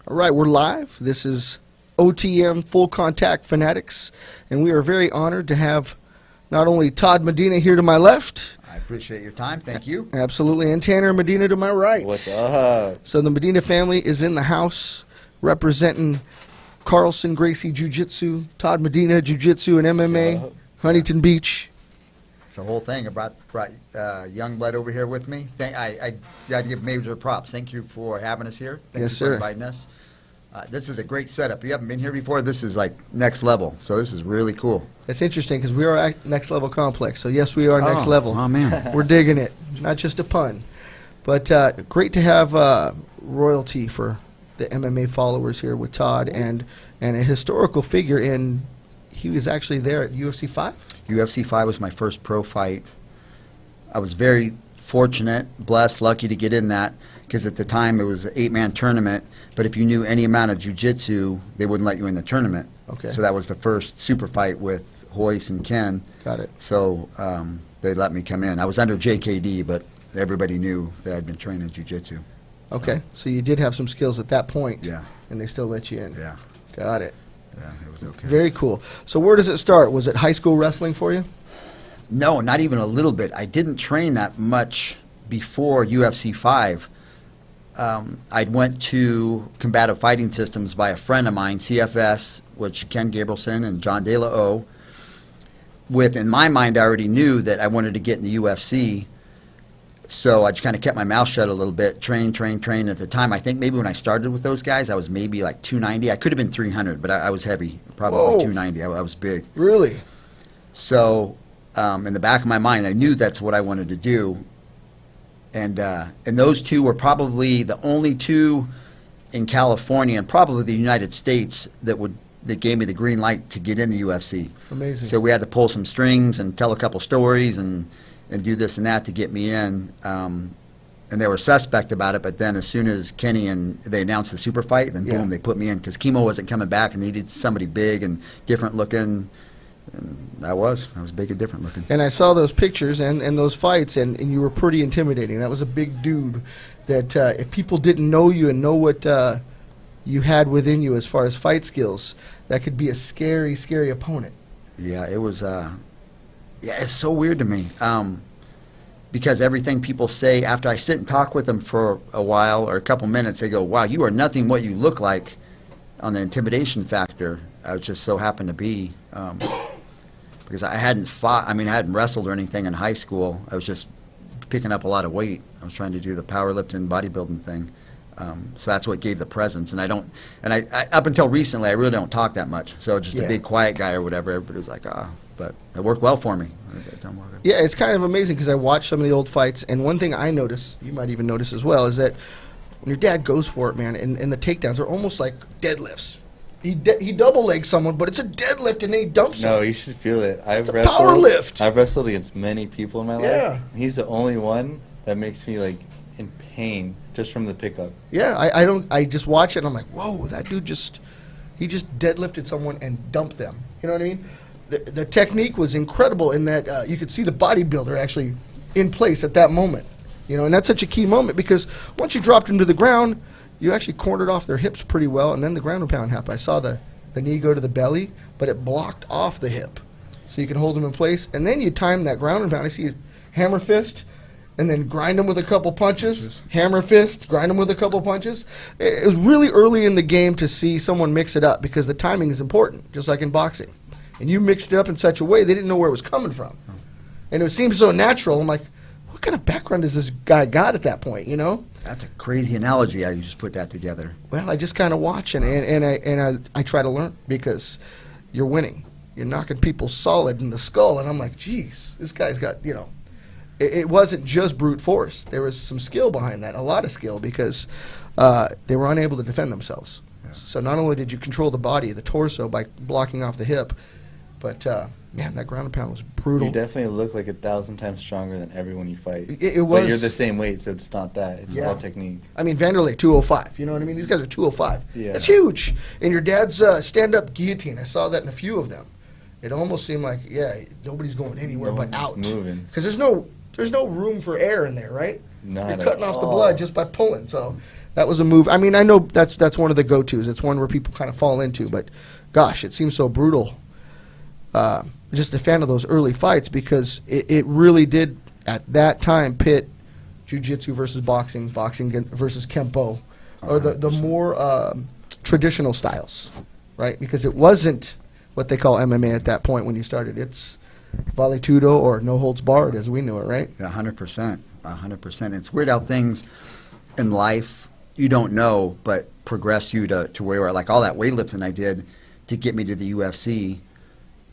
All right, we're live. This is OTM Full Contact Fanatics, and we are very honored to have not only Todd Medina here to my left. I appreciate your time. Thank you. Absolutely. And Tanner Medina to my right. What's up? So the Medina family is in the house representing Gracie Jiu-Jitsu, Todd Medina Jiu-Jitsu and MMA, Huntington Beach. The whole thing. I brought young blood over here with me. I got to give major props. Thank you for having us here. Thank Yes, you for sir. inviting us. This is a great setup. You haven't been here before. This is like next level. So this is really cool. That's interesting because we are at Next Level Complex. So yes, we are next level. Oh, man. We're digging it. Not just a pun. But great to have royalty for the MMA followers here with Todd and a historical figure. And he was actually there at UFC 5? UFC 5 was my first pro fight. I was very fortunate, blessed, lucky to get in that because at the time it was an 8-man tournament. But if you knew any amount of jiu-jitsu, they wouldn't let you in the tournament. Okay. So that was the first super fight with Hoyce and Ken. Got it. So they let me come in. I was under JKD, but everybody knew that I'd been training jiu-jitsu. Okay. So you did have some skills at that point. Yeah. And they still let you in. Yeah. Got it. Yeah, it was okay. Very cool. So where does it start? Was it high school wrestling for you? No, not even a little bit. I didn't train that much before UFC 5. I went to combative fighting systems by a friend of mine, CFS, which Ken Gabrielson and John De La O. In my mind, I already knew that I wanted to get in the UFC. So I just kind of kept my mouth shut a little bit, train. At the time, I think maybe when I started with those guys, I was maybe like 290. I could have been 300, but I was heavy, probably Whoa. 290. I was big. Really? So in the back of my mind, I knew that's what I wanted to do. And those two were probably the only two in California and probably the United States that gave me the green light to get in the UFC. Amazing. So we had to pull some strings and tell a couple stories and do this and that to get me in. And they were suspect about it, but then as soon as Kenny and they announced the super fight, then boom, they put me in because Chemo wasn't coming back and they needed somebody big and different looking. And I was big and different looking. And I saw those pictures and those fights, and you were pretty intimidating. That was a big dude that if people didn't know you and know what you had within you as far as fight skills, that could be a scary, scary opponent. Yeah, it was, it's so weird to me because everything people say after I sit and talk with them for a while or a couple minutes, they go, wow, you are nothing what you look like on the intimidation factor. I was just so happened to be. Because I hadn't fought, I hadn't wrestled or anything in high school. I was just picking up a lot of weight. I was trying to do the powerlifting, bodybuilding thing. So that's what gave the presence. And I up until recently, I really don't talk that much. So just a big quiet guy or whatever. Everybody was like, but it worked well for me. Yeah, it's kind of amazing because I watched some of the old fights, and one thing I notice, you might even notice as well, is that when your dad goes for it, man, and the takedowns are almost like deadlifts. He double legs someone, but it's a deadlift, and then he dumps him. No, you should feel it. It's a power lift. I've wrestled against many people in my life. Yeah. He's the only one that makes me like in pain just from the pickup. Yeah, I just watch it and I'm like, whoa, that dude he just deadlifted someone and dumped them. You know what I mean? The technique was incredible in that you could see the bodybuilder actually in place at that moment. You know, and that's such a key moment because once you dropped him to the ground, you actually cornered off their hips pretty well, and then the ground and pound happened. I saw the knee go to the belly, but it blocked off the hip. So you can hold him in place, and then you time that ground and pound. I see his hammer fist, and then grind him with a couple punches. Hammer fist, grind him with a couple punches. It was really early in the game to see someone mix it up because the timing is important, just like in boxing. And you mixed it up in such a way they didn't know where it was coming from. And it seemed so natural. I'm like, what kind of background does this guy got at that point, you know? That's a crazy analogy how you just put that together. Well, I just kind of watch and I try to learn because you're winning. You're knocking people solid in the skull, and I'm like, geez, this guy's got, you know. It wasn't just brute force. There was some skill behind that, a lot of skill, because they were unable to defend themselves. Yeah. So not only did you control the body, the torso, by blocking off the hip, but, man, that ground and pound was brutal. You definitely look like 1,000 times stronger than everyone you fight. It was. But you're the same weight, so it's not that. It's all technique. I mean, Vanderlei, 205. You know what I mean? These guys are 205. Yeah. That's huge. And your dad's stand-up guillotine, I saw that in a few of them. It almost seemed like, nobody's going anywhere but out. Moving. Because there's no room for air in there, right? Not You're cutting off the blood just by pulling. So That was a move. I mean, I know that's one of the go-tos. It's one where people kind of fall into, but gosh, it seems so brutal. Just a fan of those early fights because it really did, at that time, pit jiu-jitsu versus boxing, boxing versus kempo, or the more traditional styles, right? Because it wasn't what they call MMA at that point when you started. It's vale tudo or no holds barred as we knew it, right? 100%. 100%. It's weird how things in life you don't know, but progress you to where you are. Like all that weightlifting I did to get me to the UFC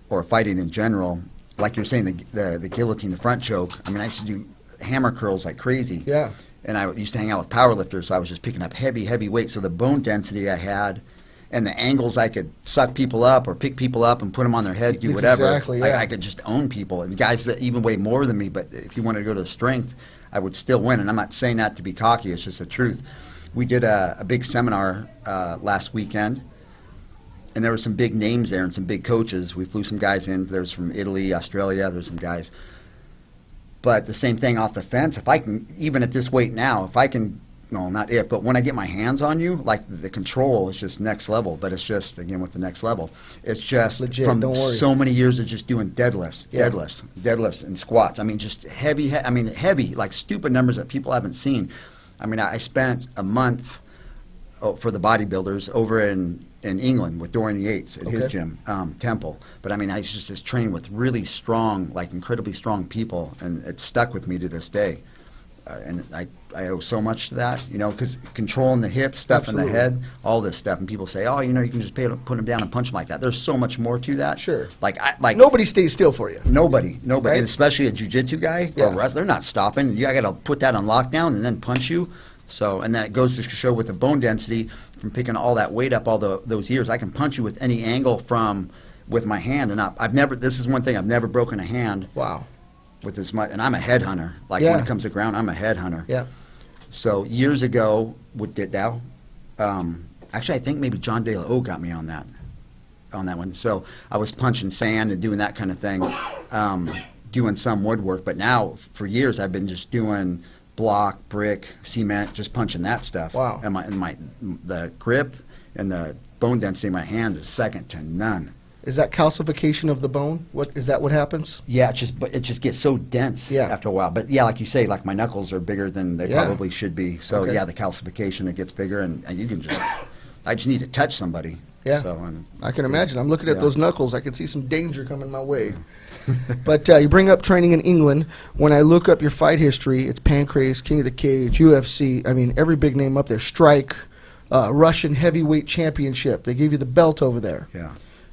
or fighting in general. Like you're saying, the guillotine, the front choke. I mean, I used to do hammer curls like crazy. Yeah. And I used to hang out with powerlifters, so I was just picking up heavy weight. So the bone density I had and the angles I could suck people up or pick people up and put them on their head, do whatever. Exactly, yeah. I could just own people. And guys that even weigh more than me, but if you wanted to go to the strength, I would still win. And I'm not saying that to be cocky, it's just the truth. We did a big seminar last weekend, and there were some big names there and some big coaches. We flew some guys in. There was from Italy, Australia, there's some guys. But the same thing off the fence, if I can, even at this weight now, if I can, no, not if, but when I get my hands on you, like the control is just next level. But it's just, again, with the next level, it's just legit, from don't worry. so many years of just doing deadlifts, Yeah. deadlifts and squats. I mean, just heavy, like stupid numbers that people haven't seen. I mean, I spent a month for the bodybuilders over in England with Dorian Yates at his gym, Temple. But I mean, I used to just train with really strong, like incredibly strong people, and it stuck with me to this day. And I owe so much to that, you know, because controlling the hips, stuff in the head, all this stuff. And people say, oh, you know, you can just put them down and punch them like that. There's so much more to that. Sure. Like nobody stays still for you. Nobody. Right? And especially a jiu-jitsu guy or a wrestler, they're not stopping. I got to put that on lockdown and then punch you. So, and that goes to show with the bone density from picking all that weight up all those years. I can punch you with any angle with my hand, and I've never. This is one thing I've never broken a hand. Wow. With as much, and I'm a headhunter. Like when it comes to ground, I'm a headhunter. Yeah. So years ago, what did thou? Actually, I think maybe John De La O got me on that one. So I was punching sand and doing that kind of thing, doing some woodwork. But now, for years, I've been just doing block, brick, cement, just punching that stuff. Wow. And the grip and the bone density in my hands is second to none. Is that calcification of the bone? Is that what happens? Yeah, it just gets so dense after a while. But yeah, like you say, like my knuckles are bigger than they probably should be. So yeah, the calcification, it gets bigger, and you can I just need to touch somebody. Yeah, so, I can imagine. I'm looking at those knuckles. I can see some danger coming my way. But you bring up training in England. When I look up your fight history, it's Pancrase, King of the Cage, UFC. I mean, every big name up there. Strike, Russian Heavyweight Championship. They gave you the belt over there. Yeah.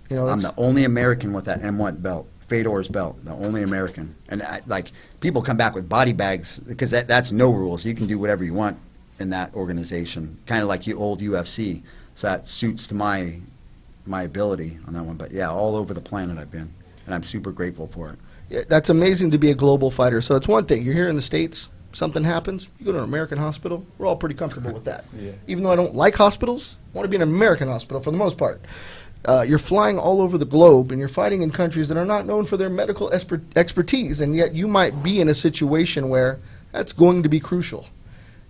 You know, I'm the only American with that M1 belt, Fedor's belt, the only American. And people come back with body bags because that's no rules. You can do whatever you want in that organization, kind of like old UFC. So that suits to my ability on that one. But yeah, all over the planet I've been, and I'm super grateful for it. Yeah, that's amazing to be a global fighter. So it's one thing. You're here in the States, something happens, you go to an American hospital. We're all pretty comfortable with that. Yeah. Even though I don't like hospitals, I want to be in an American hospital for the most part. You're flying all over the globe, and you're fighting in countries that are not known for their medical expertise, and yet you might be in a situation where that's going to be crucial.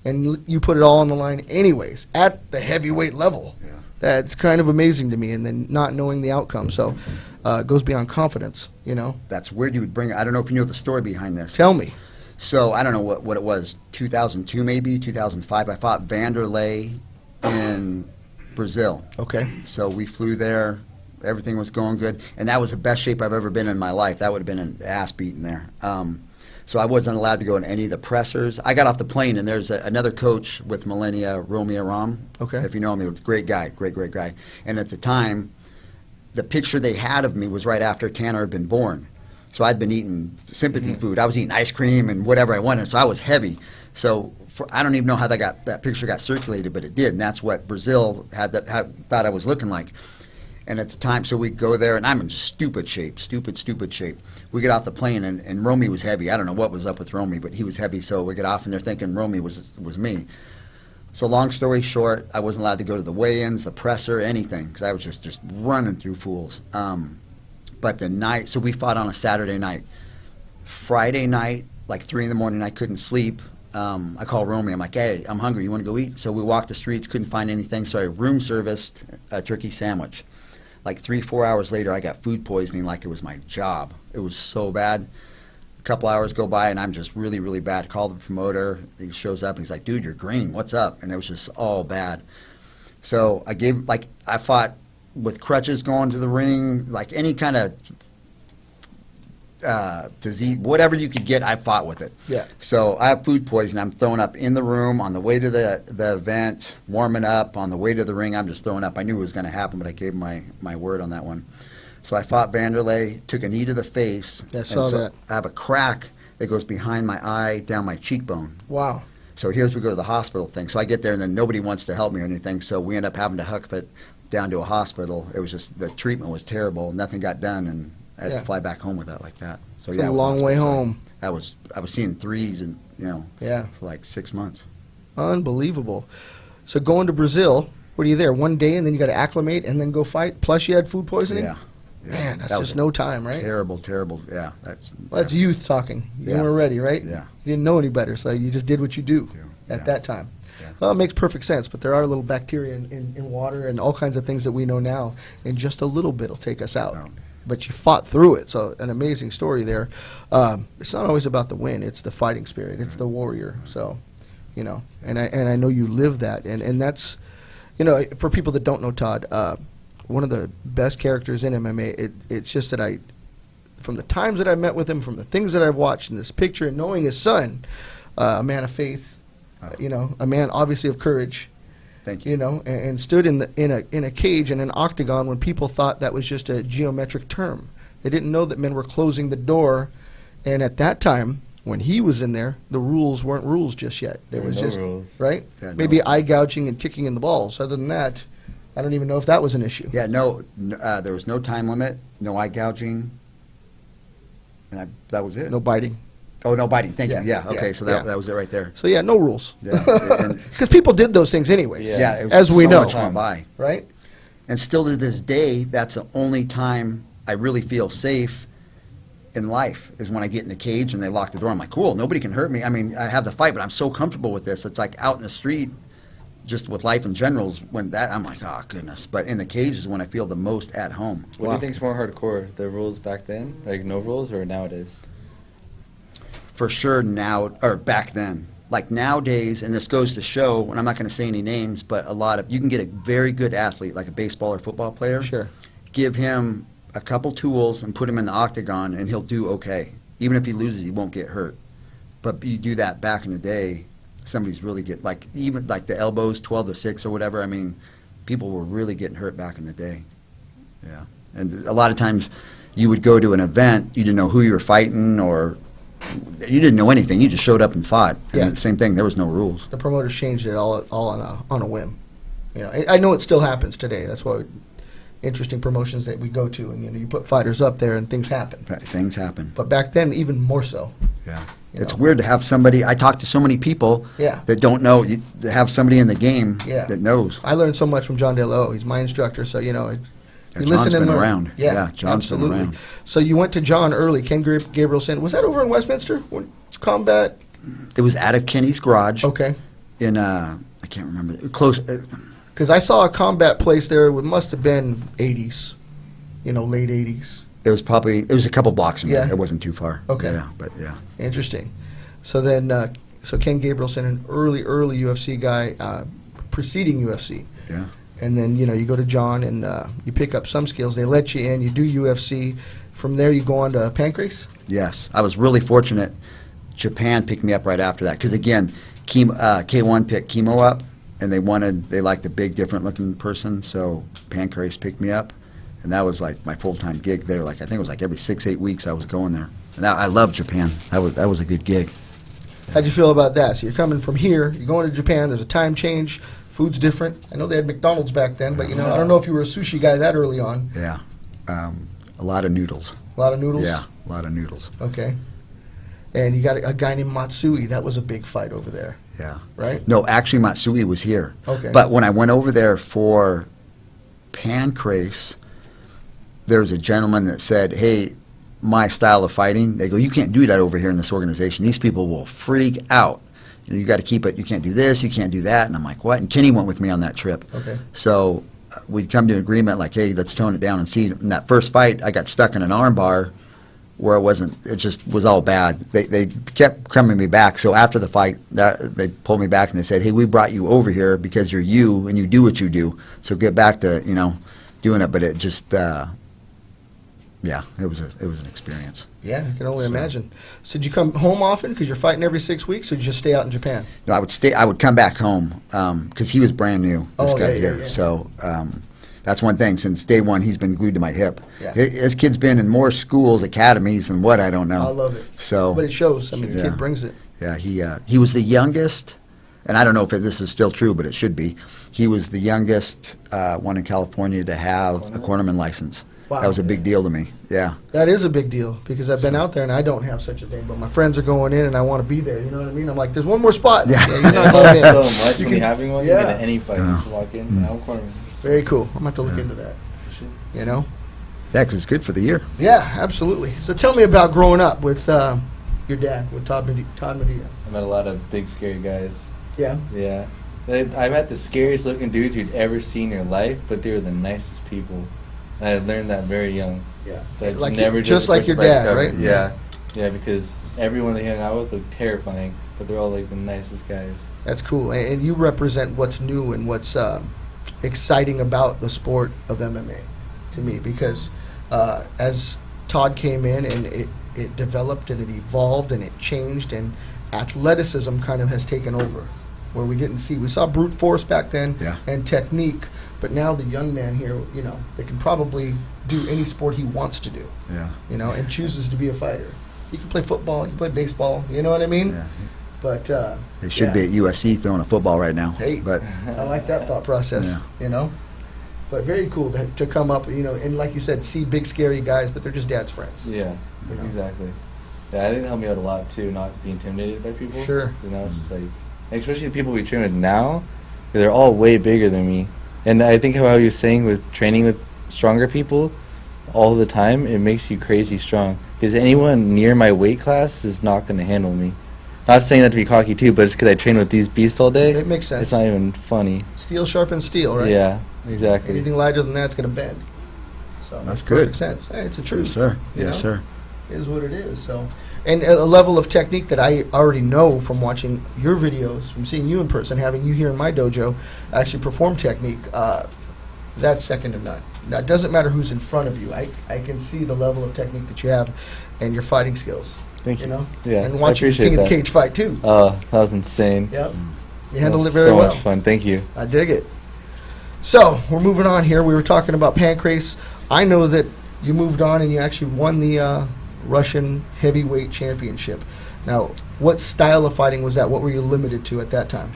And you put it all on the line anyways, at the heavyweight level. Yeah. That's kind of amazing to me, and then not knowing the outcome. So it goes beyond confidence, you know. That's weird you would bring it. I don't know if you know the story behind this. Tell me. So I don't know what it was, 2002 maybe, 2005. I fought Vanderlei in Brazil. Okay. So we flew there. Everything was going good. And that was the best shape I've ever been in my life. That would have been an ass beating there. So I wasn't allowed to go in any of the pressers. I got off the plane, and there's another coach with Millennia, Romy Aram. Okay. If you know him, he's a great guy, great guy. And at the time, the picture they had of me was right after Tanner had been born. So I'd been eating sympathy food. I was eating ice cream and whatever I wanted. So I was heavy. So I don't even know how that picture got circulated, but it did. And that's what Brazil thought I was looking like. And at the time, so we go there, and I'm in stupid shape. We get off the plane, and Romy was heavy. I don't know what was up with Romy, but he was heavy. So we get off, and they're thinking Romy was me. So long story short, I wasn't allowed to go to the weigh-ins, the presser, anything, because I was just running through fools. But the night, so we fought on a Saturday night. Friday night, like 3 in the morning, I couldn't sleep. I call Romy. I'm like, hey, I'm hungry. You want to go eat? So we walked the streets, couldn't find anything. So I room serviced a turkey sandwich. Like 3-4 hours later, I got food poisoning like it was my job. It was so bad. A couple hours go by, and I'm just really, really bad. Call the promoter. He shows up, and he's like, dude, you're green. What's up? And it was just all bad. So I fought with crutches going to the ring, like any kind of disease, whatever you could get, I fought with it. Yeah. So I have food poisoning. I'm throwing up in the room, on the way to the event, warming up, on the way to the ring, I'm just throwing up. I knew it was going to happen, but I gave my word on that one. So I fought Vanderlei, took a knee to the face. Yeah, I saw that. I have a crack that goes behind my eye, down my cheekbone. Wow. So here's we go to the hospital thing. So I get there, and then nobody wants to help me or anything, so we end up having to huck it down to a hospital. It was just, the treatment was terrible. Nothing got done, and I had to fly back home with that like that. So It's a long way home. I was seeing threes, and for like 6 months. Unbelievable. So going to Brazil, what are you there, one day and then you got to acclimate and then go fight? Plus you had food poisoning? Yeah. Man, that's That just was no time, right? Terrible. Yeah, That's youth talking. You Yeah. weren't ready, right? Yeah. You didn't know any better, so you just did what you do at Yeah. that time. Yeah. Well, it makes perfect sense, but there are little bacteria in water and all kinds of things that we know now, and just a little bit will take us out. No. But you fought through it, so an amazing story there. It's not always about the win; it's the fighting spirit, it's the warrior. So, and I know you live that, and that's, for people that don't know Todd, one of the best characters in MMA. It's just that from the times that I met with him, from the things that I've watched in this picture, and knowing his son, a man of faith, a man obviously of courage. Thank you. And stood in a cage in an octagon when people thought that was just a geometric term. They didn't know that men were closing the door, and at that time, when he was in there, the rules weren't rules just yet. There was no just rules. right, Yeah, maybe no. eye gouging and kicking in the balls. Other than that, I don't even know if that was an issue. Yeah, there was no time limit, no eye gouging, and that was it. No biting. Oh, no biting. Thank Yeah, you. Yeah. Okay. yeah, So yeah. that was it right there. So yeah, no rules. Yeah. And, Because people did those things anyways. Yeah. it was As we so know. much went by. Right. And still to this day, that's the only time I really feel safe in life is when I get in the cage and they lock the door. I'm like, cool, nobody can hurt me. I mean, I have the fight, but I'm so comfortable with this. It's like out in the street, just with life in general, is when that I'm like, oh goodness. But in the cage is when I feel the most at home. What do you think's more hardcore, the rules back then, like no rules, or nowadays? For sure now, or back then. Like nowadays, and this goes to show, and I'm not going to say any names, but you can get a very good athlete, like a baseball or football player. Sure. Give him a couple tools and put him in the octagon, and he'll do okay. Even if he loses, he won't get hurt. But you do that back in the day, somebody's really even like the elbows, 12-6 or whatever. I mean, people were really getting hurt back in the day. Yeah. And a lot of times you would go to an event, you didn't know who you were fighting, or you didn't know anything. You just showed up and fought. And Yeah. the same thing, there was no rules. The promoters changed it all on a whim. I know it still happens today. That's why interesting promotions that we go to, and you put fighters up there and things happen. But things happen. But back then, even more so. Yeah. You It's know. weird to have somebody, I talk to so many people Yeah. that don't know, to have somebody in the game Yeah. that knows. I learned so much from John DeLo. He's my instructor, so Yeah, you John's listen and been learn. around. Yeah, John's been absolutely. around. So you went to John early. Ken Gabrielson. Was that over in Westminster? When combat? It was out of Kenny's garage Okay. in, I can't remember, close, Because I saw a combat place there. It must have been 80s, late 80s. it was a couple blocks from Yeah. there. It wasn't too far. Okay. Yeah, but yeah. Interesting. So then, so Ken Gabrielson, an early UFC guy, preceding UFC. Yeah. And then, you go to John and you pick up some skills. They let you in. You do UFC. From there, you go on to Pancrase? Yes. I was really fortunate. Japan picked me up right after that. Because, again, K1 picked Chemo up, and they liked a big, different-looking person. So Pancrase picked me up, and that was like my full-time gig there. I think it was like every 6-8 weeks I was going there. And I loved Japan. That was a good gig. How'd you feel about that? So you're coming from here, you're going to Japan, there's a time change, food's different. I know they had McDonald's back then, but I don't know if you were a sushi guy that early on. Yeah. A lot of noodles. A lot of noodles? Yeah, a lot of noodles. Okay. And you got a guy named Matsui. That was a big fight over there, Yeah. right? No, actually Matsui was here. Okay. But when I went over there for Pancrase, there was a gentleman that said, hey, my style of fighting, they go, you can't do that over here in this organization. These people will freak out. You got to keep it. You can't do this. You can't do that. And I'm like, what? And Kenny went with me on that trip. Okay. So we'd come to an agreement like, hey, let's tone it down and see. In that first fight, I got stuck in an arm bar where it just was all bad. They kept coming me back. So after the fight, they pulled me back and they said, hey, we brought you over here because you're you and you do what you do. So get back to, doing it. But it just, it was an experience. Yeah, I can only imagine. So did you come home often because you're fighting every 6 weeks, or did you just stay out in Japan? No, I would come back home because he was brand new, this guy here. Yeah. So that's one thing. Since day one, he's been glued to my hip. Yeah. His kid's been in more schools, academies than what, I don't know. I love it. So, but it shows. I mean, the yeah. kid brings it. Yeah, he was the youngest, and I don't know if this is still true, but it should be. He was the youngest one in California to have a cornerman license. Wow. That was a big deal to me. Yeah. That is a big deal because I've been out there and I don't have such a thing, but my friends are going in and I want to be there. You know what I mean? I'm like, there's one more spot. Yeah. You're not going in. So much when having one. Yeah. You get to any fight. You just walk in. I'm cornerman. Very cool. I'm going to have to look into that. You know? Yeah, 'cause it's good for the year. Yeah, absolutely. So tell me about growing up with your dad, with Todd Medina. I met a lot of big, scary guys. Yeah. Yeah. I met the scariest looking dudes you'd ever seen in your life, but they were the nicest people. And I learned that very young. Yeah. That Like never just just like your dad, right? Yeah. Yeah, because everyone they hung out with looked terrifying, but they're all like the nicest guys. That's cool. And you represent what's new and what's exciting about the sport of MMA to me, because as Todd came in and it developed and it evolved and it changed, and athleticism kind of has taken over, where we saw brute force back then, Yeah. and technique, but now the young man here, they can probably do any sport he wants to do, Yeah. and chooses to be a fighter. He can play football, he can play baseball, you know what I mean? Yeah. But They should be at USC throwing a football right now. Hey, But I like that thought process, But very cool to come up, and like you said, see big scary guys, but they're just dad's friends. Yeah, You know? exactly. Yeah, I think it helped me out a lot too, not be intimidated by people. Sure. It's just like, especially the people we train with now, they're all way bigger than me. And I think how you were saying with training with stronger people all the time, it makes you crazy strong. Because anyone near my weight class is not going to handle me. Not saying that to be cocky too, but it's because I train with these beasts all day. It makes sense. It's not even funny. Steel sharpens steel, right? Yeah, exactly. Anything lighter than that's going to bend. So That's makes good. Perfect sense. Hey, it's a truth. yes, sir. you Yes, know? sir. It is what it is. So, and a level of technique that I already know from watching your videos, from seeing you in person, having you here in my dojo, actually perform technique. That's second to none. Now, it doesn't matter who's in front of you. I can see the level of technique that you have and your fighting skills. Thank you. Yeah, and I watching appreciate King of the that. Cage fight too. Oh, that was insane. Yep, you That handled it was very so well. much fun. Thank you. I dig it. So we're moving on here. We were talking about pancrase. I know that you moved on and you actually won the Russian heavyweight championship. Now, what style of fighting was that? What were you limited to at that time?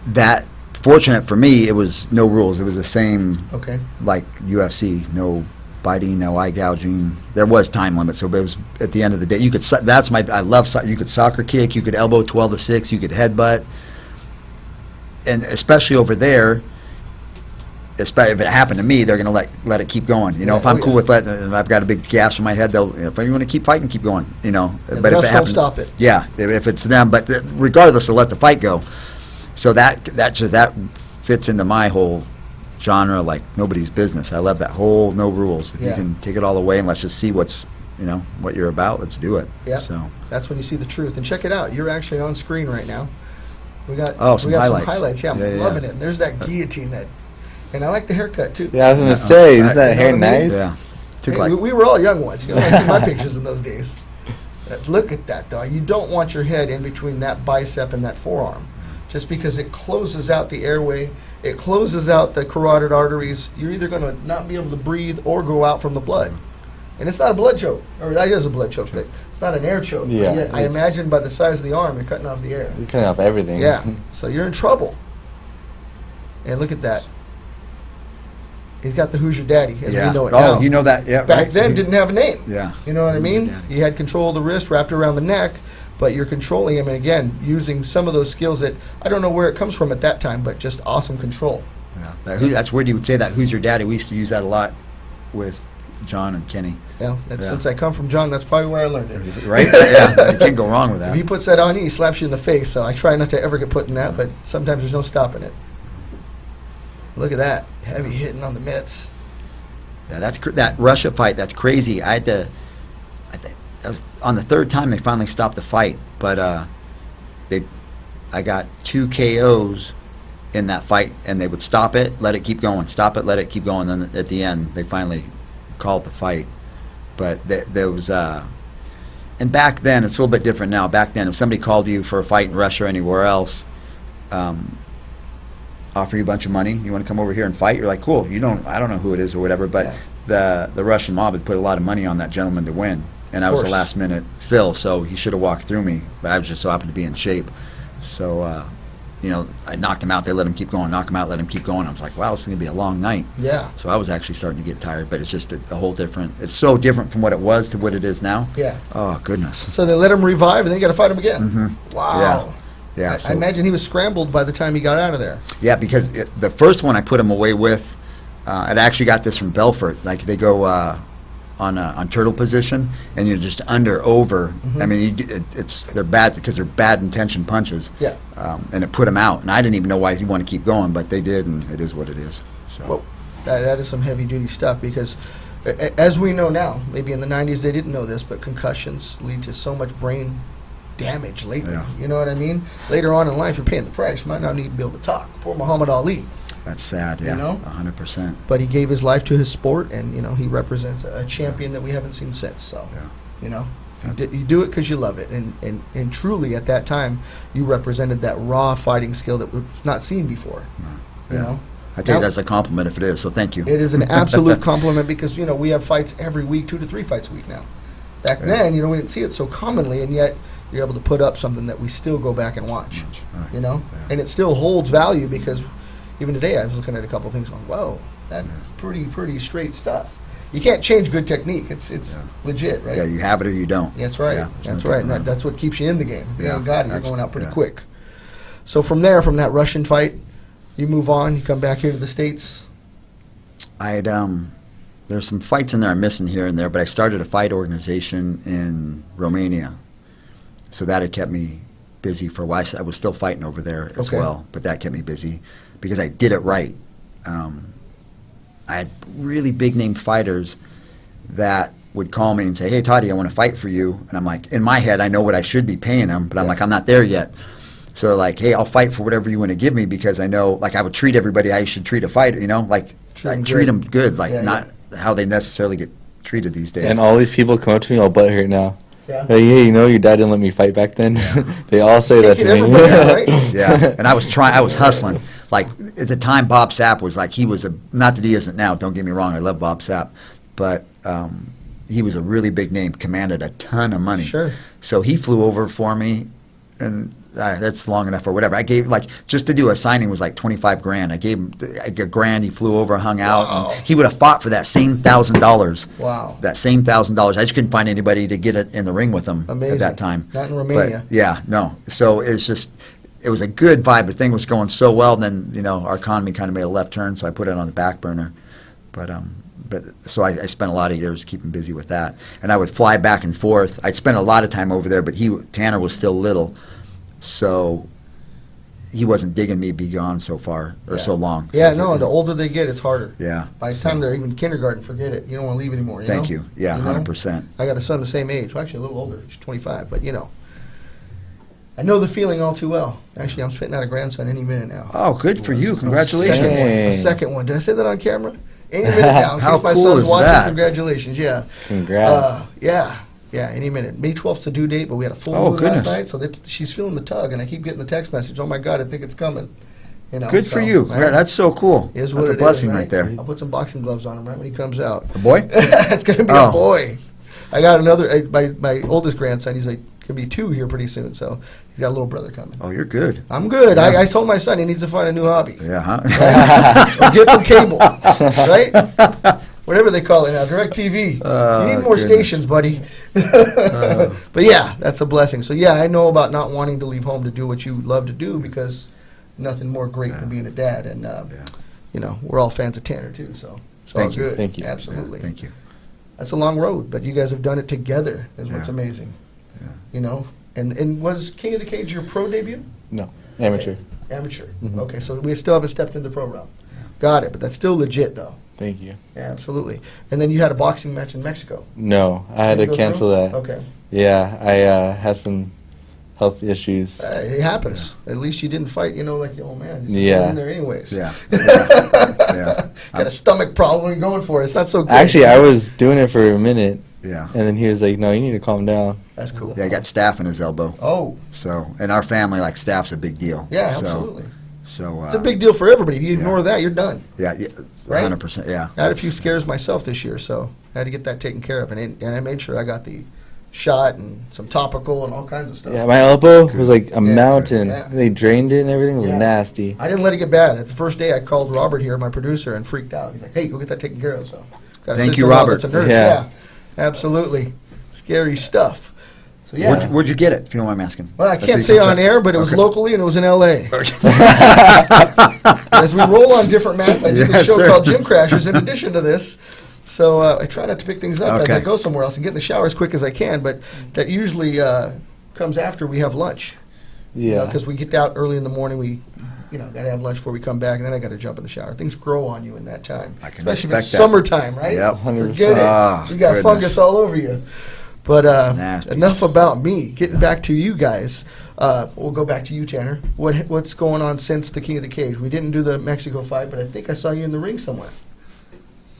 That, fortunate for me, it was no rules. It was the same Okay. like UFC. No biting, no eye gouging. There was time limit, so it was at the end of the day. You could. I love. You could soccer kick. You could elbow 12-6. You could headbutt, and especially over there. If it happened to me, they're going to let it keep going. Yeah, If I'm cool yeah. with that, and I've got a big gash on my head, if you want to keep fighting, keep going. Yeah, but the if refs it won't happens, stop it. Yeah, if it's them, but regardless, they'll let the fight go. So that fits into my whole genre like nobody's business. I love that whole no rules. If Yeah. you can take it all away and let's just see what you're about. Let's do it. Yeah. So That's when you see the truth. And check it out. You're actually on screen right now. We got some we got highlights. some highlights. Yeah, I'm Yeah, yeah. loving it. And there's that guillotine and I like the haircut too. Yeah, I was gonna say, is that You know hair what I mean? nice? yeah, took Hey, like we were all young ones. I see my pictures in those days. Look at that, though. You don't want your head in between that bicep and that forearm, just because it closes out the airway. It closes out the carotid arteries. You're either going to not be able to breathe or go out from the blood. And it's not a blood choke, or it is a blood choke, but it's not an air choke. But Yeah, yet I it's- imagine by the size of the arm, you're cutting off the air. You're cutting off everything. Yeah, so you're in trouble. And look at that. He's got the Who's Your Daddy, as yeah. we know it Oh, now. you know that? Yeah. Back right. then, didn't have a name. Yeah. You know what I Who's Your mean? Daddy? You had control of the wrist wrapped around the neck, but you're controlling him, and again, using some of those skills that I don't know where it comes from at that time, but just awesome control. Yeah. That's weird you would say that. Who's your daddy? We used to use that a lot with John and Kenny. Yeah, since I come from John, that's probably where I learned it. Right? Yeah, you can't go wrong with that. If he puts that on you, he slaps you in the face. So I try not to ever get put in that, but sometimes there's no stopping it. Look at that. Heavy hitting on the mitts. Yeah, that Russia fight, that's crazy. I think on the third time they finally stopped the fight, but I got 2 KOs in that fight, and they would stop it, let it keep going, stop it, let it keep going. Then at the end, they finally called the fight. But there was, and back then, it's a little bit different now. Back then, if somebody called you for a fight in Russia or anywhere else, offer you a bunch of money, you want to come over here and fight, you're like, cool. I don't know who it is or whatever, but the Russian mob had put a lot of money on that gentleman to win, and I was a last minute fill, so he should have walked through me, but I was just so happened to be in shape. So, I knocked him out. They let him keep going. Knock him out, let him keep going. I was like, wow, this is going to be a long night. Yeah. So I was actually starting to get tired, but it's just a whole different, it's so different from what it was to what it is now. Yeah. Oh, goodness. So they let him revive, and then you got to fight him again. Mm-hmm. Wow. Yeah. I imagine he was scrambled by the time he got out of there. Yeah, because the first one I put him away with, I actually got this from Belfort. Like, they go on turtle position, and you're just over. Mm-hmm. I mean, they're bad because they're bad intention punches. Yeah. And it put him out, and I didn't even know why he'd want to keep going, but they did, and it is what it is. So. Well, that is some heavy duty stuff, because as we know now, maybe in the 90s they didn't know this, but concussions lead to so much brain damage lately. Yeah. You know what I mean? Later on in life, you're paying the price. You might not need to be able to talk. Poor Muhammad Ali. That's sad, yeah. 100%. But he gave his life to his sport, and he represents a champion that we haven't seen since. So, you do it because you love it, and truly at that time, you represented that raw fighting skill that was not seen before. You know. I take that as a compliment if it is. So thank you. It is an absolute compliment, because we have fights every week, 2 to 3 fights a week now. Back then, we didn't see it so commonly, and yet you're able to put up something that we still go back and watch. And it still holds value, because even today I was looking at a couple things going, whoa, that's pretty straight stuff. You can't change good technique. It's legit, right? Yeah, you have it or you don't. That's right. Yeah, that's right. And that's what keeps you in the game. If you ain't got it, you're going out pretty yeah. quick. So from there, from that Russian fight, you move on, you come back here to the States. There's some fights in there I'm missing here and there, but I started a fight organization in Romania. So that had kept me busy for a while. I was still fighting over there as well, but that kept me busy because I did it right. I had really big-name fighters that would call me and say, hey, Toddy, I want to fight for you. And I'm like, in my head, I know what I should be paying them, but I'm like, I'm not there yet. So, like, hey, I'll fight for whatever you want to give me, because I know, like, I would treat everybody I should treat a fighter, like, I treat them good, like, not how they necessarily get treated these days. And all these people come up to me all butthurt now. Yeah. Like, hey, your dad didn't let me fight back then. They all say that to me. Right? Yeah, and I was hustling. Like, at the time, Bob Sapp was like, he was not that he isn't now, don't get me wrong, I love Bob Sapp, but he was a really big name, commanded a ton of money. Sure. So he flew over for me, and that's long enough or whatever. I gave, like, just to do a signing was like $25,000. I gave him $1,000. He flew over, hung out. Wow. And he would have fought for that same $1,000. Wow. That same $1,000. I just couldn't find anybody to get it in the ring with him Amazing. at that time. Not in Romania. But, yeah, no. So it's just, it was a good vibe. The thing was going so well. Then, our economy kind of made a left turn, so I put it on the back burner. But so I spent a lot of years keeping busy with that. And I would fly back and forth. I'd spend a lot of time over there, but Tanner was still little. So he wasn't digging me be gone so far or so long. Yeah, so the older they get, it's harder. Yeah. By the time they're even kindergarten, forget it. You don't want to leave anymore. Thank you. Yeah, 100%. I got a son the same age. Well, actually, a little older. He's 25. But, I know the feeling all too well. Actually, I'm spitting out a grandson any minute now. Oh, good for you. Congratulations. A second one. Did I say that on camera? Any minute now. In How case my cool son's is watching, that? congratulations. Yeah. Congrats. Yeah, any minute. May 12th's the due date, but we had a full moon last night, so she's feeling the tug, and I keep getting the text message, oh my God, I think it's coming. Good for you. That's so cool. That's a blessing right there. I'll put some boxing gloves on him right when he comes out. A boy? It's going to be a boy. I got another, my oldest grandson, he's like, going to be 2 here pretty soon, so he's got a little brother coming. Oh, you're good. I'm good. Yeah. I told my son he needs to find a new hobby. Yeah, huh? Right? Or get some cable, right? Whatever they call it now, DirecTV. You need more stations, buddy. But yeah, that's a blessing. So yeah, I know about not wanting to leave home to do what you love to do, because nothing more great than being a dad. And we're all fans of Tanner too. So it's all good. Thank you. Absolutely. Yeah, thank you. That's a long road, but you guys have done it together. Is what's Yeah. amazing. Yeah. You know, and was King of the Cage your pro debut? No, amateur. Amateur. Mhm. Okay, so we still haven't stepped into the pro realm. Got it, but that's still legit though. Thank you. Yeah, absolutely. And then you had a boxing match in Mexico. No, I had Did to you go cancel through? that. Okay. Yeah, I had some health issues. It happens. At least you didn't fight, like your old man. Just Yeah. go in there anyways. Yeah. Yeah. Got a stomach problem and going for it. It's not so good. Actually, I was doing it for a minute, Yeah. and then he was like, "No, you need to calm down." That's cool. Yeah, I got staph in his elbow. Oh, So, in our family, like, staph's a big deal. yeah, So- absolutely. So, It's a big deal for everybody. If you yeah. ignore that, you're done. Yeah, Right? 100%, yeah. I had a few scares myself this year, so I had to get that taken care of. And I made sure I got the shot and some topical and all kinds of stuff. Yeah, my elbow was like a Yeah, mountain. yeah. They drained it and everything. It was Yeah. nasty. I didn't let it get bad. At the first day, I called Robert here, my producer, and freaked out. He's like, "Hey, go get that taken care of." So, got a Thank you, sister-in-law Robert. That's a nurse. Yeah. Yeah, absolutely, scary stuff. So yeah. Where'd you get it, if you don't mind me asking? Well, I That's can't what say you on said. air, but it was Okay. locally and it was in L.A. As we roll on different mats, I do this Yes, show sir. called Gym Crashers in addition to this. So I try not to pick things up as Okay. I go somewhere else and get in the shower as quick as I can, but that usually comes after we have lunch. Yeah. Because we get out early in the morning, we got to have lunch before we come back, and then I got to jump in the shower. Things grow on you in that time. I can Especially if it's respect that. summertime, right? Yep. 100%. Forget it. Ah, You got goodness. fungus all over you. But nasty. enough about me. Getting back to you guys. We'll go back to you, Tanner. What's going on since the King of the Cage? We didn't do the Mexico fight, but I think I saw you in the ring somewhere.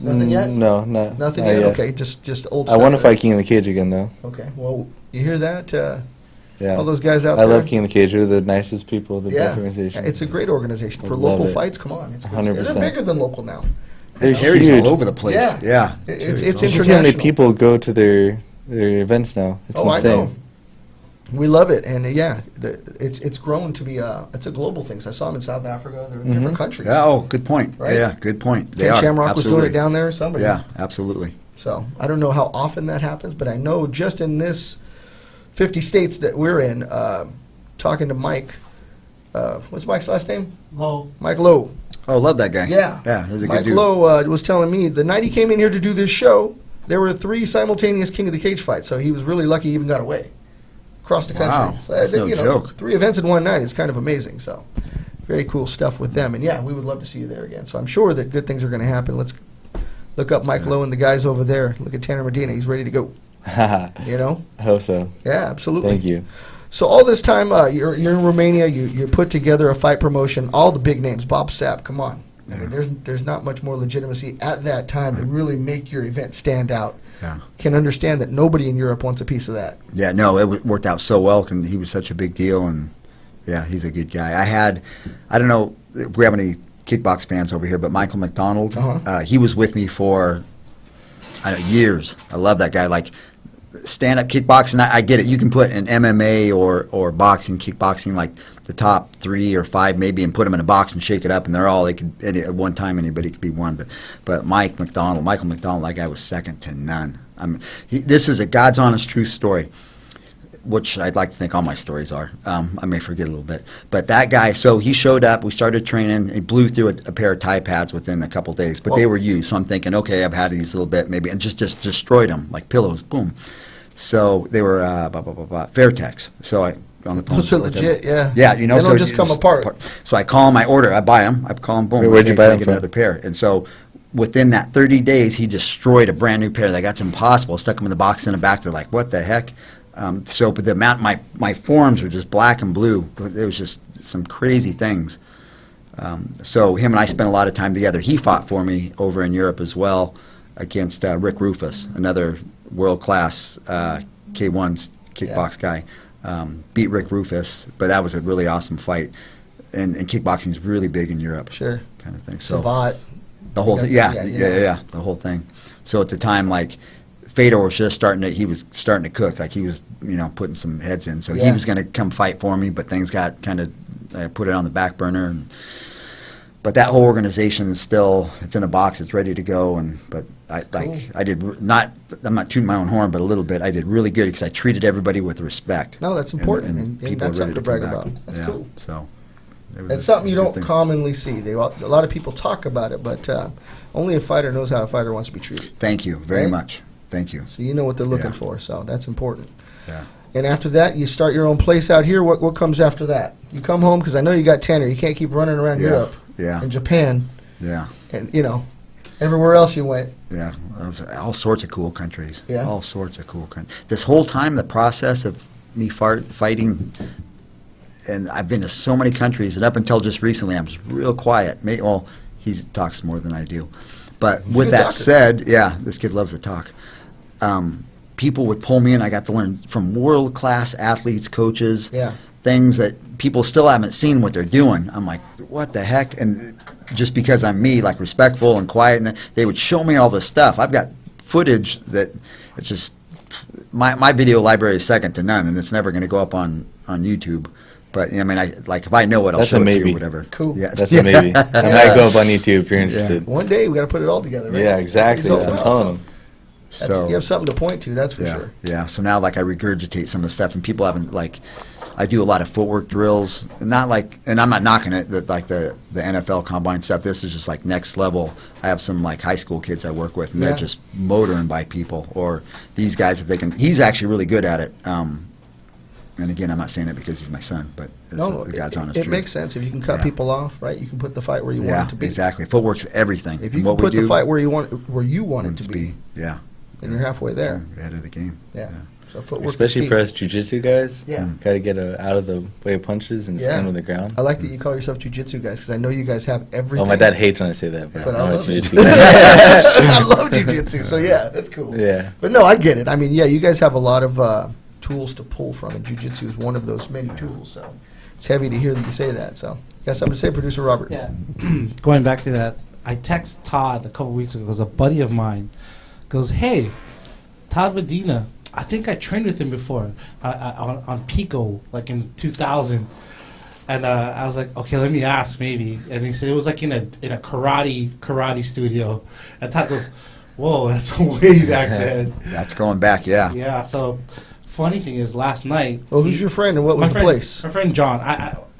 Nothing yet? No, not Nothing not yet? Okay, just old I stuff. want to there. fight King of the Cage again, though. Okay, well, you hear that? Yeah. All those guys out I there? love King of the Cage. They're the nicest people, the best Yeah, organization. it's a great organization. For I love local it. fights, come on. It's 100%. They're bigger than local now. They're Terry's huge. all over the place. Yeah. Yeah. It's Terry's all You over- can see how many international. people go to their events now. It's Oh, insane. I know. We love it, and it's grown to be it's a global thing. So I saw them in South Africa. They're in different countries. Yeah, oh, good point. Right? Yeah, good point. They Ken are. Shamrock was doing absolutely. it down there. Somebody. Yeah, absolutely. So I don't know how often that happens, but I know just in this 50 states that we're in, talking to Mike. What's Mike's last name? Low. Mike Lowe. Oh, love that guy. Yeah. Yeah, he's a Mike good dude. Lowe was telling me the night he came in here to do this show, there were 3 simultaneous King of the Cage fights. So he was really lucky he even got away across the country. Wow, So, that's no joke. 3 events in one night is kind of amazing. So very cool stuff with them. And yeah, we would love to see you there again. So I'm sure that good things are going to happen. Let's look up Mike Lowe and the guys over there. Look at Tanner Medina. He's ready to go. I You know? hope so. Yeah, absolutely. Thank you. So all this time, you're in Romania. You put together a fight promotion. All the big names. Bob Sapp. Come on. I mean, there's not much more legitimacy at that time to really make your event stand out. Yeah. Can understand that nobody in Europe wants a piece of that. Yeah, no, it worked out so well. And he was such a big deal, and yeah, he's a good guy. I don't know if we have any kickbox fans over here, but Michael McDonald, he was with me for years. I love that guy. Like stand-up kickboxing, I get it. You can put an MMA or boxing, kickboxing, like the top 3 or 5 maybe, and put them in a box and shake it up, and they could at one time anybody could be one. But Michael McDonald, that guy was second to none. This is a God's honest truth story, which I'd like to think all my stories are. I may forget a little bit. But that guy, so he showed up, we started training, he blew through a pair of Tide pads within a couple days, but they were used. So I'm thinking, okay, I've had these a little bit maybe, and just destroyed them like pillows, boom. So they were Fairtex. So I on the phone. Those are with them. legit, yeah. Yeah, you know, They so don't just come apart. So I call him, I order, I buy them, I call him, boom. Where'd you hey, buy can I them get from? another pair? And so within that 30 days, he destroyed a brand new pair. That's impossible. Stuck them in the box in the back. They're like, what the heck? But the amount, my forearms were just black and blue. It was just some crazy things. So him and I spent a lot of time together. He fought for me over in Europe as well against Rick Rufus, another world-class K1 kickbox guy. Beat Rick Rufus, but that was a really awesome fight. And kickboxing is really big in Europe. Sure. Kind of thing. So Savat. the whole thing, Yeah, yeah, the whole thing. So at the time, like Fedor was just he was starting to cook, like he was, putting some heads in. So he Yeah. was going to come fight for me, but things got kind of, I put it on the back burner. But that whole organization is still, it's in a box, it's ready to go. But I did not, I'm not tooting my own horn, but a little bit. I did really good because I treated everybody with respect. No, that's important, and people that's are ready something to brag come back. about. That's Yeah, cool. So it was It's something you it was a don't good thing. commonly see. A lot of people talk about it, but only a fighter knows how a fighter wants to be treated. Thank you very Right? much. Thank you. So you know what they're looking Yeah. for. So that's important. Yeah. And after that, you start your own place out here. What comes after that? You come home because I know you got tenure. You can't keep running around Yeah. Europe Yeah. and Japan Yeah. and everywhere else you went. Yeah. All sorts of cool countries. Yeah. All sorts of cool countries. This whole time, the process of me fighting, and I've been to so many countries, and up until just recently, I'm just real quiet. Well, he talks more than I do. But He's a with good that talker. said, yeah, this kid loves to talk. People would pull me in. I got to learn from world-class athletes, coaches, Yeah. things that people still haven't seen what they're doing. I'm like, what the heck? And just because I'm me, like respectful and quiet, and they would show me all this stuff. I've got footage that it's just my video library is second to none, and it's never going to go up on YouTube. But I mean, if I know it, I'll That's show a it to maybe. you, whatever. Cool. Yeah, That's a maybe. It might go up on YouTube if you're interested. One day we got to put it all together, right? Yeah, exactly. It's all That's what I'm about. telling them. So You have something to point to, that's for yeah, sure. yeah. So now, I regurgitate some of the stuff, and people haven't I do a lot of footwork drills, not and I'm not knocking it, the NFL combine stuff. This is just next level. I have some high school kids I work with, and Yeah. they're just motoring by people. Or these guys, if they can, he's actually really good at it. And again, I'm not saying it because he's my son, but No, the God's honest it truth. makes sense. If you can cut Yeah. people off, right, you can put the fight where you Yeah, want it to be. exactly. Footwork's everything. If you And can what we put the do, fight where you want it to be, yeah, then you're halfway there. ahead of the game. Yeah. So footwork is Especially key. for us jiu-jitsu guys. Yeah. Got to get out of the way of punches and Yeah. stand on the ground. I like that you call yourself jiu-jitsu guys because I know you guys have everything. Oh, my dad hates when I say that, but, But I I'm a love it. jiu-jitsu guy. I love jiu-jitsu, so yeah, that's cool. Yeah. But no, I get it. I mean, yeah, you guys have a lot of tools to pull from, and jiu-jitsu is one of those many tools. So it's heavy to hear that you say that. So you got something to say, Producer Robert? Yeah. Going back to that, I text Todd a couple weeks ago because a buddy of mine goes, "Hey, Todd Medina, I think I trained with him before on Pico, in 2000." And I was like, "Okay, let me ask, maybe." And he said it was in a karate studio. And Todd goes, "Whoa, that's way back then." That's going back, yeah. Yeah. So, funny thing is, last night. Well, who's your friend, and what was the place? My friend John.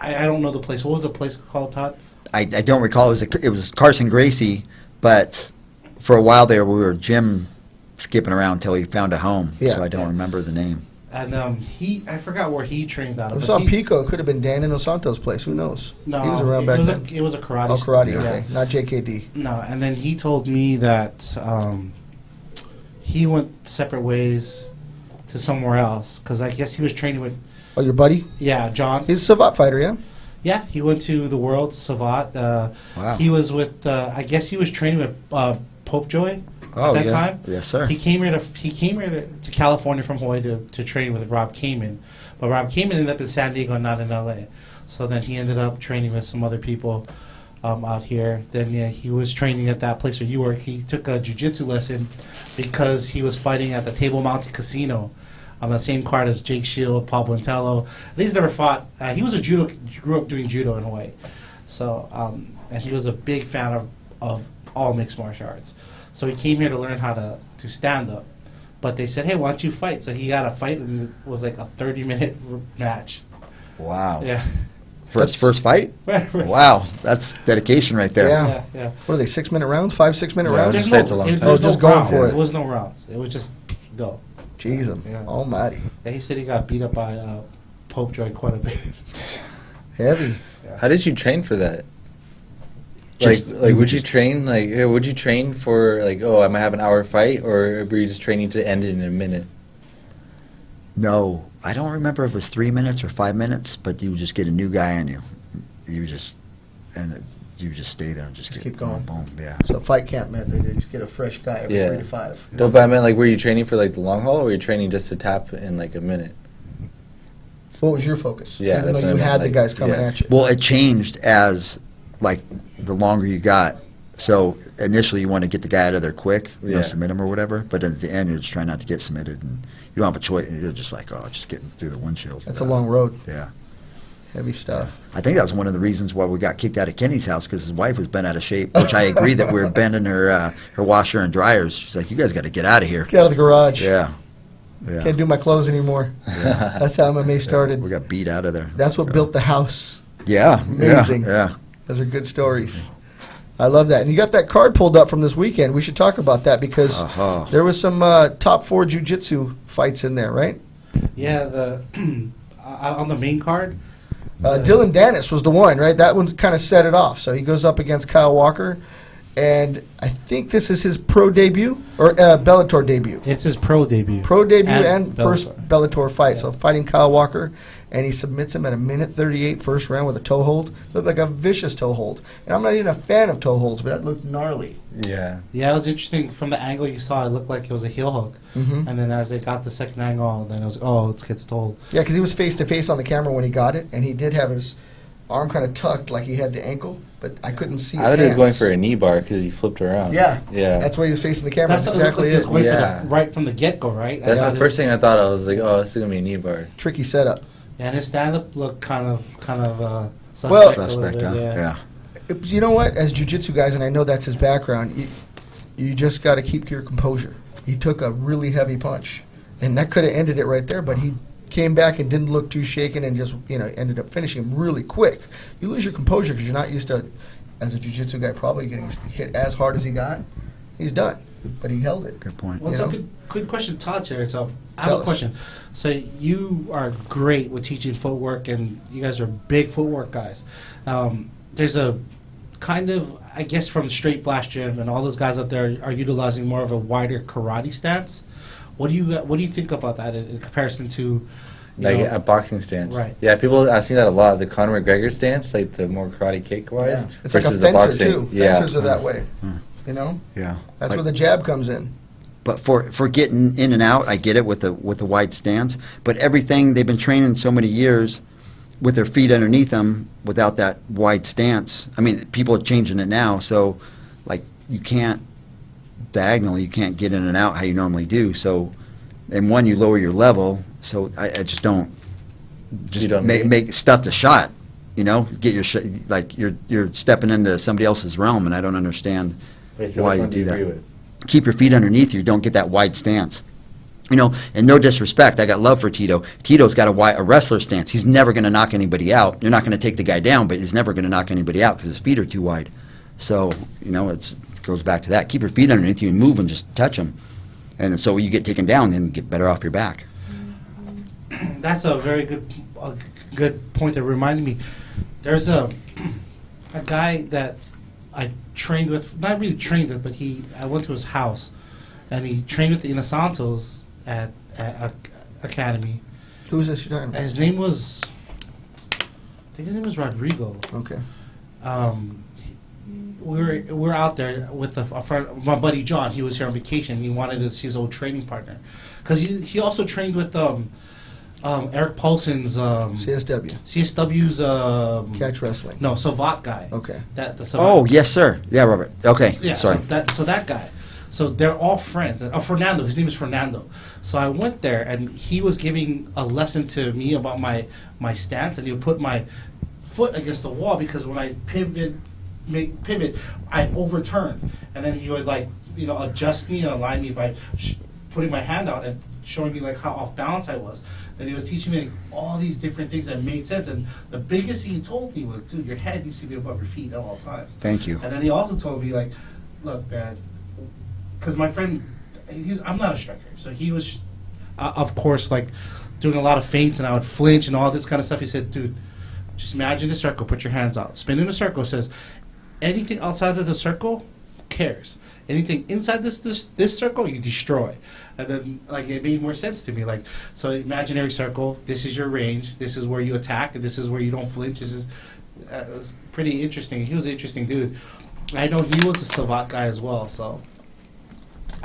I don't know the place. What was the place called, Todd? I don't recall. It was Carson Gracie, but for a while there we were gym skipping around until he found a home. Yeah. So I don't remember the name. And I forgot where he trained out It of. was but on he- Pico. It could have been Dan Inosanto's place. Who knows? No, he was around back then. It was a karate. Oh, karate. Yeah. Okay, not JKD. No, and then he told me that he went separate ways to somewhere else because I guess he was training with Oh, your buddy? John. He's a Savate fighter, yeah. Yeah, he went to the World Savat. Wow. He was with. I guess he was training with Pope Joy Oh, at that yeah. time. Yes, sir. He came here to California from Hawaii to train with Rob Kamen, but Rob Kamen ended up in San Diego, not in LA. So then he ended up training with some other people out here. Then he was training at that place where you work. He took a jiu-jitsu lesson because he was fighting at the Table Mountain Casino on the same card as Jake Shield, Paul Blantello. And he's never fought. He was grew up doing judo in Hawaii. So and he was a big fan of all mixed martial arts. So he came here to learn how to stand up. But they said, "Hey, why don't you fight?" So he got a fight, and it was a 30-minute match. Wow. Yeah. For his first fight? Wow. That's dedication right there. Yeah. Yeah. What are they? 6-minute rounds? 5 6-minute Yeah, rounds? just say it's a long time. there was Oh, just no going rounds. for it. There was no rounds. It was just go. Jeez, Yeah. almighty. Yeah, he said he got beat up by Pope Joy quite a bit. Heavy. How did you train for that? Just- Would you train would you train for I might have an hour fight, or were you just training to end it in a minute? No, I don't remember if it was 3 minutes or 5 minutes, but you would just get a new guy on you. You just stay there and just Just get keep going. Boom, boom, yeah. So fight camp meant they just get a fresh guy every Yeah. 3 to 5. No, but I meant were you training for the long haul, or were you training just to tap in a minute? What was your focus? Yeah, Even that's though what you I meant, had the guys coming yeah. at you. Well, it changed as the longer you got. So initially you want to get the guy out of there quick, Yeah. submit him or whatever. But at the end you're just trying not to get submitted, and you don't have a choice. You're just just getting through the windshield. That's a long road. Yeah. Heavy stuff. I think that was one of the reasons why we got kicked out of Kenny's house, because his wife was bent out of shape, which I agree that we were bending her washer and dryers. She's like, "You guys got to get out of here." Get out of the garage. Yeah. Yeah. Can't do my clothes anymore. That's how MMA started. We got beat out of there. That's what built the house. Yeah. Amazing. Yeah. Those are good stories. I love that. And you got that card pulled up from this weekend. We should talk about that because there was some top 4 jiu-jitsu fights in there, right? Yeah, the on the main card. Dylan Dennis was the one, right? That one kind of set it off. So he goes up against Kyle Walker, and I think this is his pro debut or Bellator debut. It's his pro debut. Pro debut and Bellator. first Bellator fight. Yeah. So fighting Kyle Walker, and he submits him at a minute 38 first round with a toe hold. Looked like a vicious toe hold. And I'm not even a fan of toe holds, but that looked gnarly. Yeah. Yeah, it was interesting. From the angle you saw, it looked like it was a heel hook. Mm-hmm. And then as they got the second angle, then it was, oh, it gets told. Yeah, because he was face to face on the camera when he got it, and he did have his arm kind of tucked like he had the ankle, but I couldn't see his I thought he was going hands. for a knee bar because he flipped around. Yeah, Yeah. that's why he was facing the camera. That's That's what exactly it looked like he it. was going Yeah. for right from the get-go, right? That's I the first thing I thought. I was like, oh, this is going to be a knee bar. Tricky setup. And his stand-up looked kind of suspect. Well- a little Suspect, bit, huh? Yeah. You know what? As jiu-jitsu guys, and I know that's his background, you just got to keep your composure. He took a really heavy punch, and that could have ended it right there, but he came back and didn't look too shaken and just, ended up finishing him really quick. You lose your composure because you're not used to, as a jiu-jitsu guy, probably getting hit as hard as he got. He's done, but he held it. Good point. Well, You so know? good question. Todd's here, so I have Tell a us. question. So you are great with teaching footwork, and you guys are big footwork guys. There's a kind of, I guess, from Straight Blast Gym and all those guys out there are utilizing more of a wider karate stance. What do you think about that in comparison to, you Like know, a boxing stance. Right. Yeah, people ask me that a lot. The Conor McGregor stance, like the more karate kick wise. Yeah. It's like a versus the fencer, boxing. too. Yeah. Fencers are that way. You know? Yeah. That's Like- where the jab comes in. But for getting in and out, I get it with the wide stance. But everything they've been training so many years with their feet underneath them without that wide stance. I mean, people are changing it now, so like you can't diagonally, you can't get in and out how you normally do. So, and one, you lower your level. So I just don't You don't make stuff the shot. You know, get your like you're stepping into somebody else's realm, and I don't understand Wait, so why which you one do you that. agree with? Keep your feet underneath you. Don't get that wide stance. You know, and no disrespect, I got love for Tito. Tito's got a wrestler stance. He's never going to knock anybody out. You're not going to take the guy down, but he's never going to knock anybody out because his feet are too wide. So, you know, it goes back to that. Keep your feet underneath you and move and just touch them. And so you get taken down, then you get better off your back. That's a very good point that reminded me. There's a guy that I trained with, not really trained with, but I went to his house, and he trained with the Inosantos at Academy. Who's this you're talking And about? his name was, I think his name was Rodrigo. Okay. We were out there with a friend, my buddy John. He was here on vacation. He wanted to see his old training partner, because he also trained with Eric Paulson's CSW's Catch wrestling. no Savat guy. Okay. The Savat. Oh, yes, sir. Yeah, Robert. Okay, Yeah, sorry. So that guy. So they're all friends. Fernando, his name is Fernando. So I went there, and he was giving a lesson to me about my stance, and he would put my foot against the wall because when I pivot, I overturn, and then he would adjust me and align me by putting my hand out and showing me how off balance I was. And he was teaching me all these different things that made sense. And the biggest thing he told me was, dude, your head needs to be above your feet at all times. Thank you. And then he also told me, look, man, because my friend, I'm not a striker, so he was, of course, doing a lot of feints, and I would flinch and all this kind of stuff. He said, dude, just imagine a circle, put your hands out. Spin in a circle, says, anything outside of the circle, who cares? Anything inside this circle, you destroy. And then, it made more sense to me. So imaginary circle, this is your range, this is where you attack, and this is where you don't flinch. This is, it was pretty interesting. He was an interesting dude. I know he was a Savat guy as well, so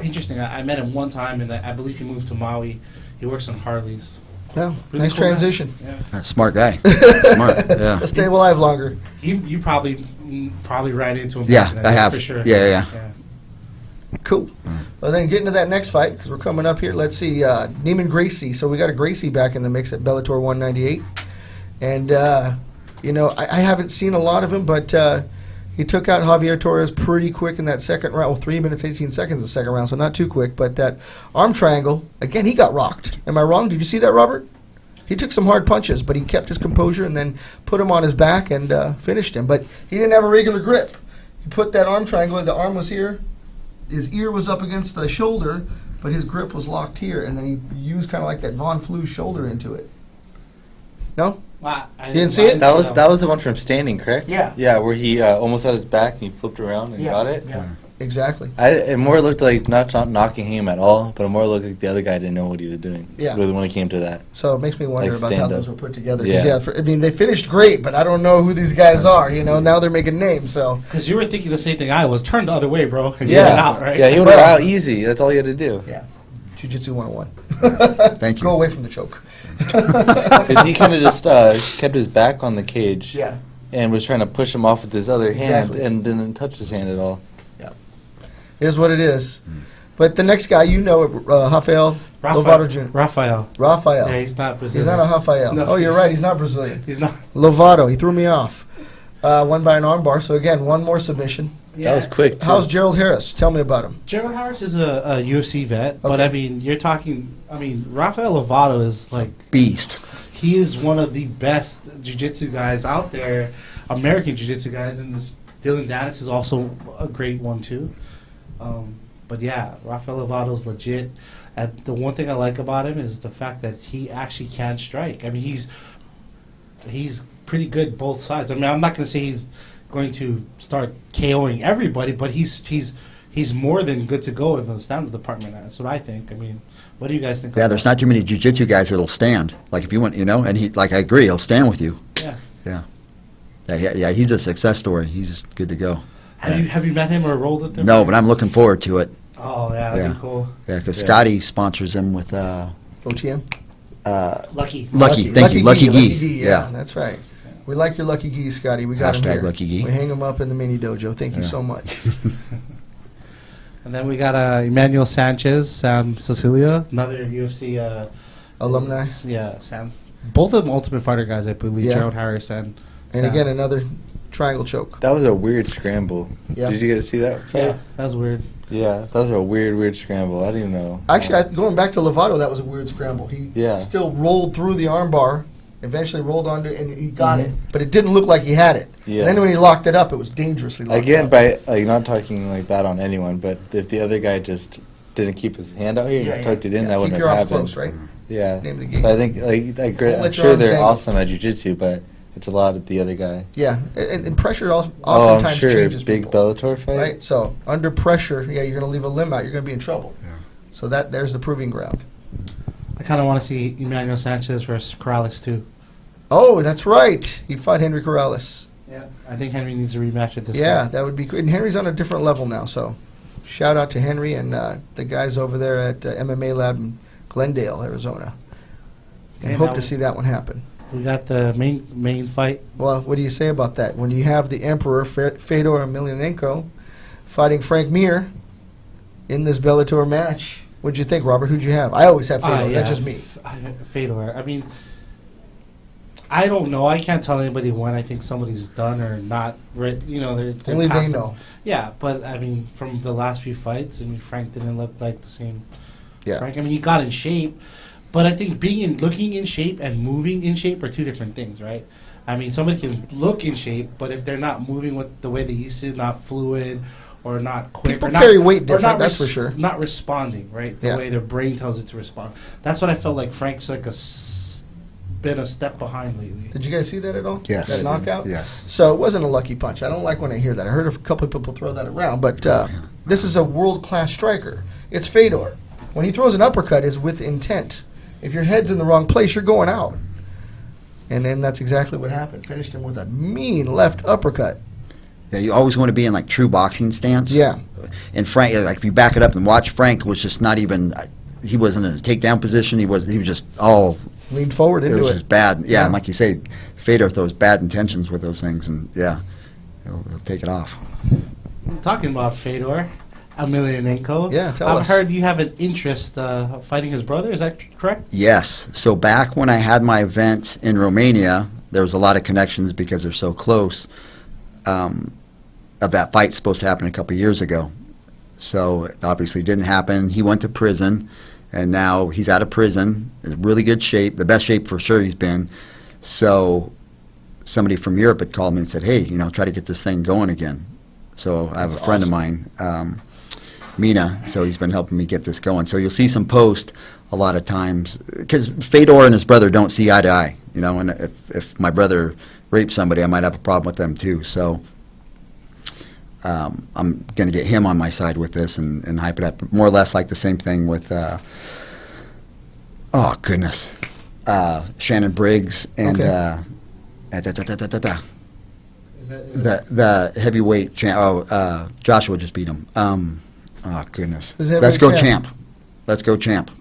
interesting. I met him one time, and I believe he moved to Maui. He works on Harleys. Well, Really nice cool guy. transition. Yeah. Smart guy. Smart, yeah. Let's stay alive longer. You probably ran into him. Yeah, back then, I have. for sure. Yeah. Cool. Well, then getting to that next fight, because we're coming up here. Let's see, Neiman Gracie. So we got a Gracie back in the mix at Bellator 198. And, I haven't seen a lot of him, but he took out Javier Torres pretty quick in that second round. Well, 3 minutes, 18 seconds the second round, so not too quick. But that arm triangle, again, he got rocked. Am I wrong? Did you see that, Robert? He took some hard punches, but he kept his composure and then put him on his back and finished him. But he didn't have a regular grip. He put that arm triangle, the arm was here, his ear was up against the shoulder, but his grip was locked here, and then he used kind of like that Von Flue shoulder into it. No? Wow, You didn't see it? That was the one from standing, correct? Yeah. Yeah, where he almost had his back and he flipped around and got it. Yeah, exactly. It more looked like not knocking him at all, but it more looked like the other guy didn't know what he was doing. Yeah. When it came to that. So it makes me wonder Like about how stand those up. were put together. 'Cause, Yeah. I mean, they finished great, but I don't know who these guys are. You know, now they're making names, so. Because you were thinking the same thing I was. Turn the other way, bro. And Yeah. get it out, right? Yeah, he would have out easy. That's all you had to do. Yeah. Jiu-Jitsu 101. Thank you. Go away from the choke. Because he kind of just kept his back on the cage Yeah. and was trying to push him off with his other Exactly. hand and didn't touch his hand at all. It is what it is. But the next guy, Rafael Lovato Jr. Rafael. Rafael. Yeah, he's not He's Brazilian. not a Rafael. No, Oh, you're he's- right. He's not Brazilian. He's not. Lovato. He threw me off. Won by an armbar. So, again, one more submission. Yeah. That was quick, too. How's Gerald Harris? Tell me about him. Gerald Harris is a UFC vet, but Okay. I mean, you're talking. I mean, Rafael Lovato is like Beast. he is one of the best jiu-jitsu guys out there, American jiu-jitsu guys, and this Dylan Dennis is also a great one too. But yeah, Rafael Lovato's legit. And the one thing I like about him is the fact that he actually can strike. I mean, he's pretty good both sides. I mean, I'm not going to say he's going to start KOing everybody, but he's more than good to go in the stand department. That's what I think. I mean, what do you guys think? Yeah, of there's that? not too many jiu-jitsu guys that'll stand. Like if you want, and he, like I agree, he'll stand with you. Yeah. Yeah, he's a success story. He's good to go. Have you met him or rolled with him? No, but I'm looking forward to it. Oh yeah, that'd Yeah. be cool. Yeah, because Yeah. Scotty sponsors him with OTM? Lucky. Lucky. Thank you, Lucky Gi. Yeah, Yeah. that's right. We like your Lucky Gi, Scotty. We got him Hashtag here. Lucky Gi. We hang him up in the mini dojo. Thank you Yeah. so much. And then we got Emmanuel Sanchez, Sam Cecilia, another UFC. Alumni. Yeah, Sam. Both of them Ultimate Fighter guys, I believe. Yeah. Gerald Harris and. And Sam. again, another triangle choke. That was a weird scramble. Yeah. Did you guys see that fight? Yeah, that was weird. Yeah, that was a weird scramble. I didn't even know. Actually, going back to Lovato, that was a weird scramble. He Yeah. still rolled through the armbar, eventually rolled onto it, and he got it. But it didn't look like he had it. Yeah. And then when he locked it up, it was dangerously locked Again, up. by like not talking like bad on anyone, but if the other guy just didn't keep his hand out here and just tucked it in, that Keep wouldn't your have arms happened. close, right? Yeah. Name of the game. But I think Don't I'm let your sure arms they're dangle. awesome at jiu-jitsu, but it's a lot at the other guy. Yeah, and pressure Oh, I'm oftentimes sure. changes Big people. Bellator fight. Right? So, under pressure, you're going to leave a limb out. You're going to be in trouble. Yeah. So there's the proving ground. I kind of want to see Emmanuel Sanchez versus Corrales too. Oh, that's right. He fought Henry Corrales. Yeah, I think Henry needs a rematch at this Yeah, point. that would be good. And Henry's on a different level now, so shout out to Henry and the guys over there at MMA Lab in Glendale, Arizona. And And hope now- to see that one happen. We got the main fight. Well, what do you say about that? When you have the Emperor, Fedor Emelianenko, fighting Frank Mir in this Bellator match, what'd you think, Robert? Who'd you have? I always have Fedor. That's just me. Fedor. I mean, I don't know. I can't tell anybody when I think somebody's done or not. They're Only they past them. know. Yeah, but I mean, from the last few fights, I mean, Frank didn't look like the same. Yeah. Frank. I mean, he got in shape, but I think looking in shape and moving in shape are two different things, right? I mean, somebody can look in shape, but if they're not moving with the way they used to, not fluid or not quick, People or not, carry weight or different, not that's for sure. Not responding, right? The Yeah. way their brain tells it to respond. That's what I felt like Frank's like been a step behind lately. Did you guys see that at all? Yes. That knockout? Yes. So it wasn't a lucky punch. I don't like when I hear that. I heard a couple of people throw that around, but this is a world-class striker. It's Fedor. When he throws an uppercut, it's with intent. If your head's in the wrong place, you're going out. And then that's exactly what happened. Finished him with a mean left uppercut. Yeah, you always want to be in like true boxing stance. Yeah. And Frank, like if you back it up and watch, Frank was just not even. He wasn't in a takedown position. He was just all. Leaned forward It into was it. just bad. Yeah, Yeah. and like you say, Fedor throws bad intentions with those things, and yeah, he'll take it off. Talking about Fedor Emelianenko. Yeah, tell I've us. heard you have an interest fighting his brother. Is that correct? Yes. So back when I had my event in Romania, there was a lot of connections because they're so close. Of that fight supposed to happen a couple of years ago. So it obviously didn't happen. He went to prison, and now he's out of prison, in really good shape, the best shape for sure he's been. So somebody from Europe had called me and said, hey, try to get this thing going again. So I have That's a friend awesome. of mine, Mina, so he's been helping me get this going. So you'll see some posts a lot of times, because Fedor and his brother don't see eye to eye, you know, and if my brother rapes somebody, I might have a problem with them too. So I'm going to get him on my side with this and hype it up. More or less like the same thing with, oh, goodness, Shannon Briggs and Okay. the heavyweight champ. Oh, Joshua just beat him. Oh, goodness. Who's the Let's go heavyweight champ. Let's go champ.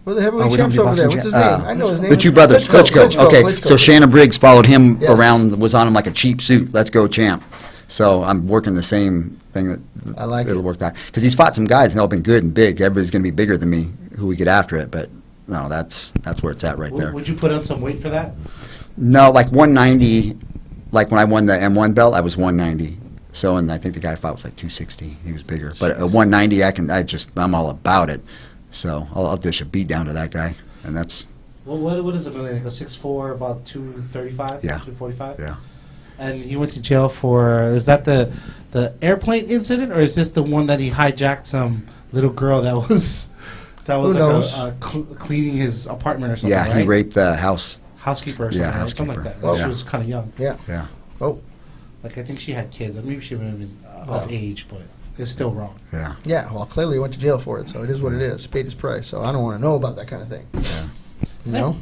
Well, the heavyweight Oh, we don't champ's do over there. boxing What's his champ. name? I know his name. The two brothers, Klitschko. Okay, Klitschko. so Shannon Briggs followed him Yes. around, was on him like a cheap suit. Let's go champ. So I'm working the same thing that I like it'll it. work out. Because he's fought some guys and they've all been good and big. Everybody's going to be bigger than me who we get after it. But no, that's where it's at right there. Would you put on some weight for that? No, like 190. Like when I won the M1 belt, I was 190. So, and I think the guy I fought was like 260. He was bigger. But at 190, I'm all about it. So I'll dish a beat down to that guy. And that's, Well, what is Emelianenko? 6'4", about 235, Yeah. 245. yeah. And he went to jail for. Is that the airplane incident, or is this the one that he hijacked some little girl that was Who like knows? cleaning his apartment or something? Yeah, he right? raped the house. Housekeeper or Yeah, something, right? Something like housekeeper. that. Like, Yeah. she was kind of young. Yeah. Yeah. Oh, Like I think she had kids. Maybe she would have been Wow. of age, but it's still wrong. Yeah. yeah. Well, clearly he went to jail for it, so it is what it is. Paid his price. So I don't want to know about that kind of thing. Yeah. You know?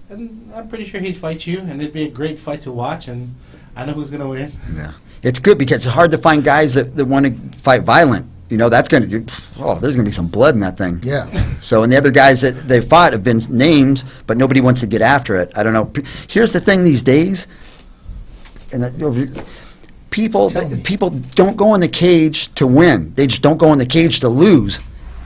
And I'm pretty sure he'd fight you, and it'd be a great fight to watch. And I know who's gonna win. Yeah. It's good because it's hard to find guys that want to fight violent. You know, that's going to, there's going to be some blood in that thing. Yeah. So, and the other guys that they fought have been named, but nobody wants to get after it. I don't know. Here's the thing these days, and people Tell me. people don't go in the cage to win. They just don't go in the cage to lose.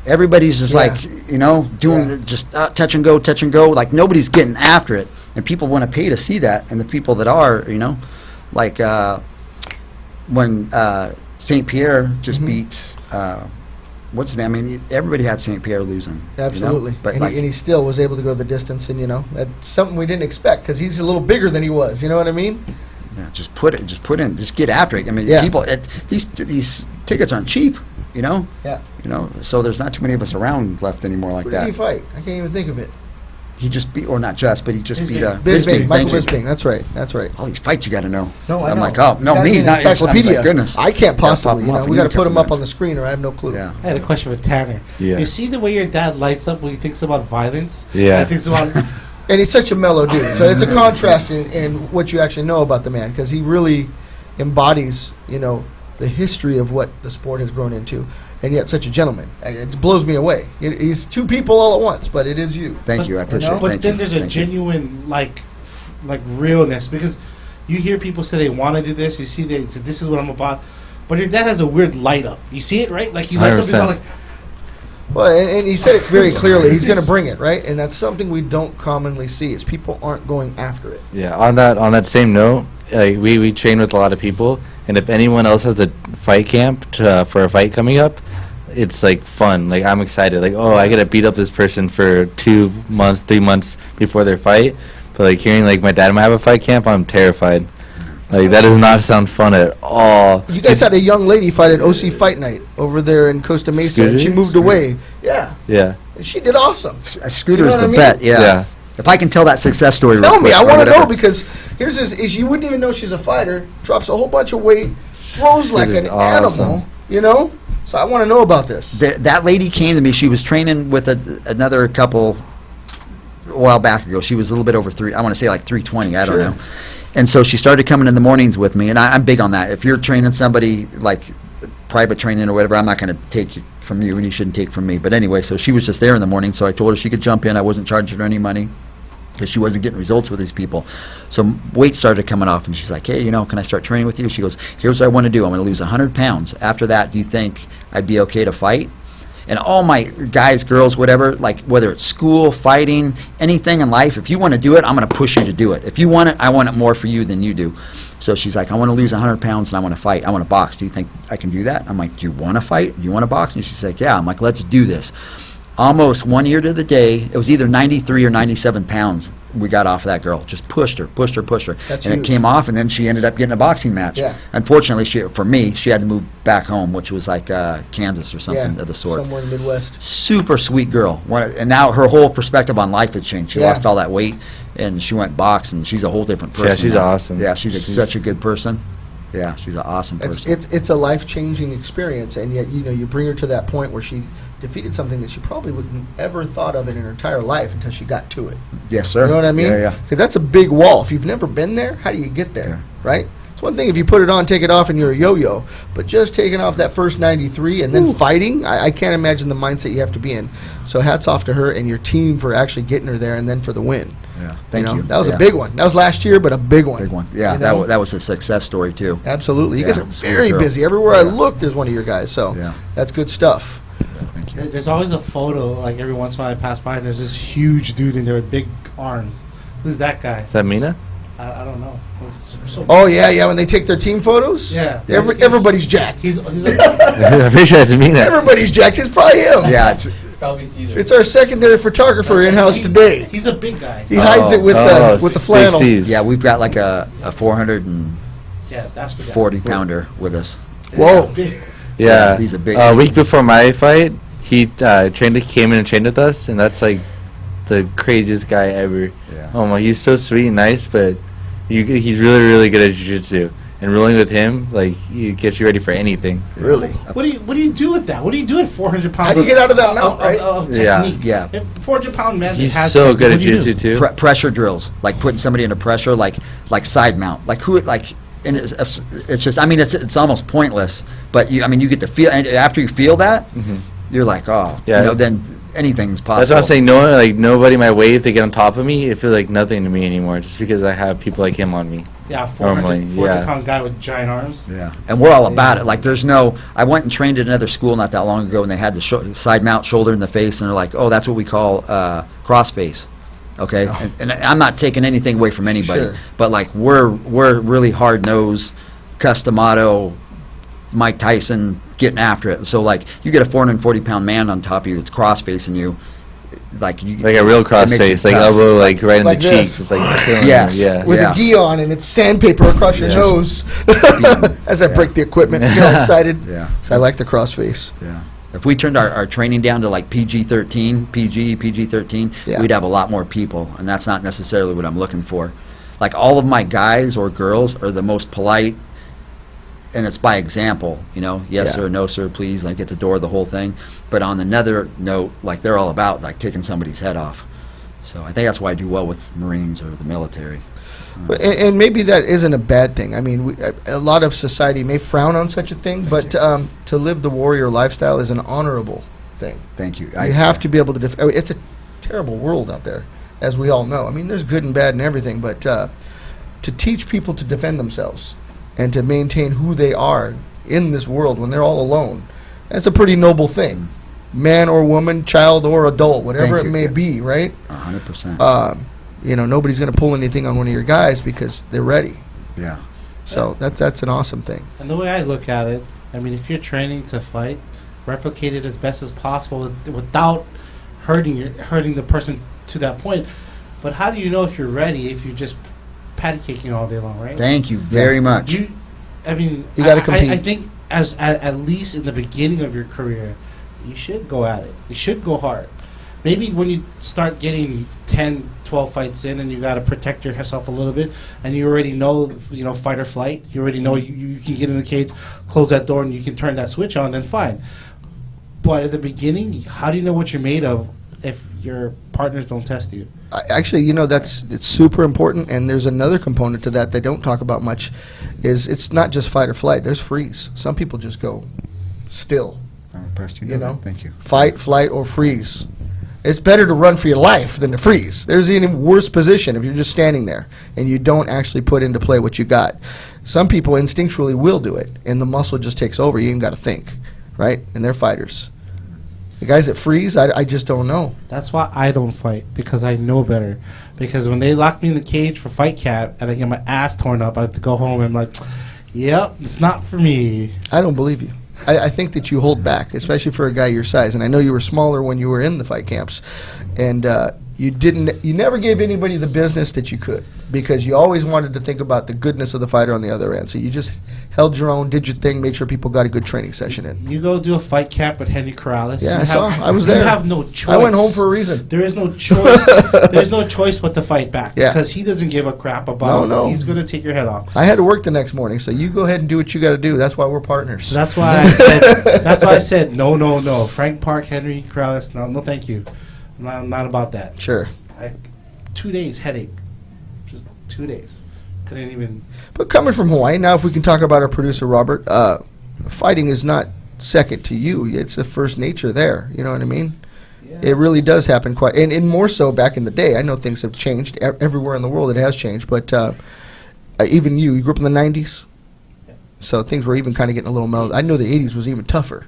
Everybody's just Yeah. like, you know, doing Yeah. just touch and go. Like nobody's getting after it, and people want to pay to see that. And the people that are, you know, like when St. Pierre just Mhm. beat. What's his name? I mean, everybody had St. Pierre losing. you know? Absolutely. But And, like, he still was able to go the distance, and, you know, that's something we didn't expect because he's a little bigger than he was. You know what I mean? yeah, just put in, just get after it. I mean, Yeah. people, these tickets aren't cheap. You know. Yeah. You know, so there's not too many of us around left anymore like Who did that. he fight? I can't even think of it. He just beat, or not just, but he just beat Bisping. Bisping. Michael thank you. Bisping. That's right. That's right. All these fights you got to know. No, I I'm know. like, oh, no, You gotta me, get an not I was encyclopedia. like, goodness. I can't pop possibly. them You off know, in we got to a put couple them up on minutes. the screen, or I have no clue. Yeah. I had a question for Tanner. Yeah. You see the way your dad lights up when he thinks about violence? Yeah. He thinks about. And he's such a mellow dude. So it's a contrast in what you actually know about the man, because he really embodies, you know, the history of what the sport has grown into, and yet such a gentleman. It blows me away. He's two people all at once, but it is you. Thank you. I appreciate it. But Thank then you. there's a Thank you. genuine like realness, because you hear people say they want to do this. You see they say, this is what I'm about. But your dad has a weird light up. You see it, right? Like he lights up. He's all 100%. like, Well, and he said it very clearly. He's going to bring it, right? And that's something we don't commonly see, is people aren't going after it. Yeah, on that same note, we train with a lot of people, and if anyone else has a fight camp for a fight coming up, it's like fun. Like I'm excited. Like, oh, I gotta beat up this person for 2 months, 3 months before their fight. But like hearing like my dad might have a fight camp, I'm terrified. Like that does not sound fun at all. You guys had a young lady fight at OC Fight Night over there in Costa Mesa, and she Scooter? moved away. Yeah, Yeah. and she did awesome. Scooter's You know what the I mean? bet. Yeah. Yeah. If I can tell that success story, real Tell me, quick, I or want to know, whatever. because here's this: is you wouldn't even know she's a fighter, drops a whole bunch of weight, throws like It is an awesome. animal, you know. So I want to know about this. That lady came to me. She was training with another couple a while back ago. She was a little bit over I want to say like 320. I don't Sure. know. And so she started coming in the mornings with me, and I'm big on that. If you're training somebody like private training or whatever, I'm not going to take it from you, and you shouldn't take from me. But anyway, so she was just there in the morning, so I told her she could jump in. I wasn't charging her any money because she wasn't getting results with these people. So weight started coming off, and she's like, hey, you know, can I start training with you? She goes, here's what I want to do. I'm going to lose 100 pounds. After that, do you think I'd be okay to fight? And all my guys, girls, whatever, like whether it's school, fighting, anything in life, if you want to do it, I'm going to push you to do it. If you want it, I want it more for you than you do. So she's like, I want to lose 100 pounds and I want to fight. I want to box. Do you think I can do that? I'm like, do you want to fight? Do you want to box? And she's like, yeah. I'm like, let's do this. Almost 1 year to the day, it was either 93 or 97 pounds we got off of that girl. Just pushed her. That's and huge. it came off, and then she ended up getting a boxing match. Yeah. Unfortunately, for me, she had to move back home, which was like Kansas or something of the sort. Somewhere in the Midwest. Super sweet girl. And now her whole perspective on life has changed. She Yeah. lost all that weight, and she went box, and she's a whole different person. Yeah, she's now. awesome. Yeah, she's such a good person. Yeah, she's an awesome person. It's a life-changing experience, and yet you bring her to that point where she defeated something that she probably wouldn't ever thought of in her entire life until she got to it. Yes, sir. You know what I mean? Yeah. Because that's a big wall. If you've never been there, how do you get there? Yeah. Right? It's one thing if you put it on, take it off, and you're a yo-yo, but just taking off that first 93 and then fighting, I can't imagine the mindset you have to be in. So hats off to her and your team for actually getting her there and then for the win. Yeah, thank you. That was Yeah. a big one. That was last year, but a big one. Big one. Yeah, You know? that was a success story, too. Absolutely. You Yeah, guys are sweet very girl. busy. Everywhere I Yeah. look, there's one of your guys. So Yeah. that's good stuff. Thank you. There's always a photo, like every once in a while I pass by, and there's this huge dude in there with big arms. Who's that guy? Is that Mina? I don't know. It's so Oh, yeah. When they take their team photos? Yeah. Everybody's jacked. He's like, I'm pretty sure that's Mina. Everybody's jacked. It's probably him. Yeah, it's Probably Caesar. It's our secondary photographer in-house today. He's a big guy. He hides it with the Big flannel. C's. yeah. We've got like a 440 Yeah, that's the guy. pounder with us. Whoa. Big. Yeah. He's a big- A week before my fight, he came in and trained with us, and that's like the craziest guy ever. Yeah. Oh my, he's so sweet and nice, but he's really, really good at jiu-jitsu. And rolling with him, like, he gets you ready for anything. Really? What do you do with that? What do you do at 400 pounds? How do you get out of that mount, right? Of Yeah. technique. Yeah. 400-pound man. He's has so technique. good at What do you do? jiu-jitsu, too. Pressure drills, like putting somebody under pressure, like side mount, and it's just, I mean, it's almost pointless, but you get to feel, and after you feel that, you're like, oh, Yeah. then anything's possible. That's what I'm saying. Nobody my way, if they get on top of me, it feels like nothing to me anymore, just because I have people like him on me. Yeah, 400, Normally, yeah. pound guy with giant arms. Yeah, and we're all about it. Like, I went and trained at another school not that long ago, and they had the side mount, shoulder in the face, and they're like, oh, that's what we call cross face. Okay, and I'm not taking anything away from anybody, Sure. but like we're really hard nosed, Customato, Mike Tyson getting after it. So like you get a 440-pound man on top of you that's cross facing you, like Like a real cross makes it face, like tough. elbow, like right in Like the this. cheeks. It's like killing Yes. you. Yeah. With Yeah. a gi on and it's sandpaper across your Yeah. nose as I break the equipment. You get all excited. Yeah. So I like the crossface. Yeah. If we turned our training down to like PG-13, PG-13, Yeah. we'd have a lot more people, and that's not necessarily what I'm looking for. Like all of my guys or girls are the most polite, and it's by example, yes Yeah. sir, no sir, please, like at the door, the whole thing. But on another note, like they're all about like taking somebody's head off. So I think that's why I do well with Marines or the military. And maybe that isn't a bad thing. I mean, a lot of society may frown on such a thing, but to live the warrior lifestyle is an honorable thing. Thank you. You have to be able to it's a terrible world out there, as we all know. I mean, there's good and bad and everything, but to teach people to defend themselves and to maintain who they are in this world when they're all alone, that's a pretty noble thing. Man or woman, child or adult, whatever Thank it you. may Yeah. be, right? 100%. Nobody's going to pull anything on one of your guys because they're ready. Yeah. So that's an awesome thing. And the way I look at it, I mean, if you're training to fight, replicate it as best as possible without hurting the person to that point. But how do you know if you're ready if you're just patty caking all day long, right? Thank you very much. You gotta compete. I think at least in the beginning of your career, you should go at it. You should go hard. Maybe when you start getting 10, 12 fights in and you got to protect yourself a little bit and you already know, fight or flight, you already know you can get in the cage, close that door, and you can turn that switch on, then fine. But at the beginning, how do you know what you're made of if your partners don't test you? Actually, it's super important, and there's another component to that they don't talk about much, is it's not just fight or flight. There's freeze. Some people just go still. I'm impressed you You know know? that. Thank you. Fight, flight, or freeze. It's better to run for your life than to freeze. There's an even worse position if you're just standing there and you don't actually put into play what you got. Some people instinctually will do it, and the muscle just takes over. You ain't got to think, right? And they're fighters. The guys that freeze, I just don't know. That's why I don't fight, because I know better. Because when they lock me in the cage for fight cap and I get my ass torn up, I have to go home and I'm like, yep, it's not for me. I don't believe you. I think that you hold back, especially for a guy your size. And I know you were smaller when you were in the fight camps. And you never gave anybody the business that you could, because you always wanted to think about the goodness of the fighter on the other end. So you just held your own, did your thing, made sure people got a good training session in. You go do a fight camp with Henry Corrales. Yeah, I was there. You have no choice. I went home for a reason. There is no choice. There's no choice but to fight back, Yeah. because he doesn't give a crap about No. He's going to take your head off. I had to work the next morning, so you go ahead and do what you got to do. That's why we're partners. So that's why I said. That's why I said no. Frank Park, Henry Corrales. No, thank you. I'm not about that. Sure. 2 days headache, just 2 days. Couldn't even. But coming from Hawaii, now if we can talk about our producer, Robert, fighting is not second to you. It's a first nature there. You know what I mean? Yeah, It really does happen quite, and more so back in the day. I know things have changed. Everywhere in the world it has changed, but even you grew up in the 90s, Yeah. so things were even kind of getting a little mellow. I know the 80s was even tougher.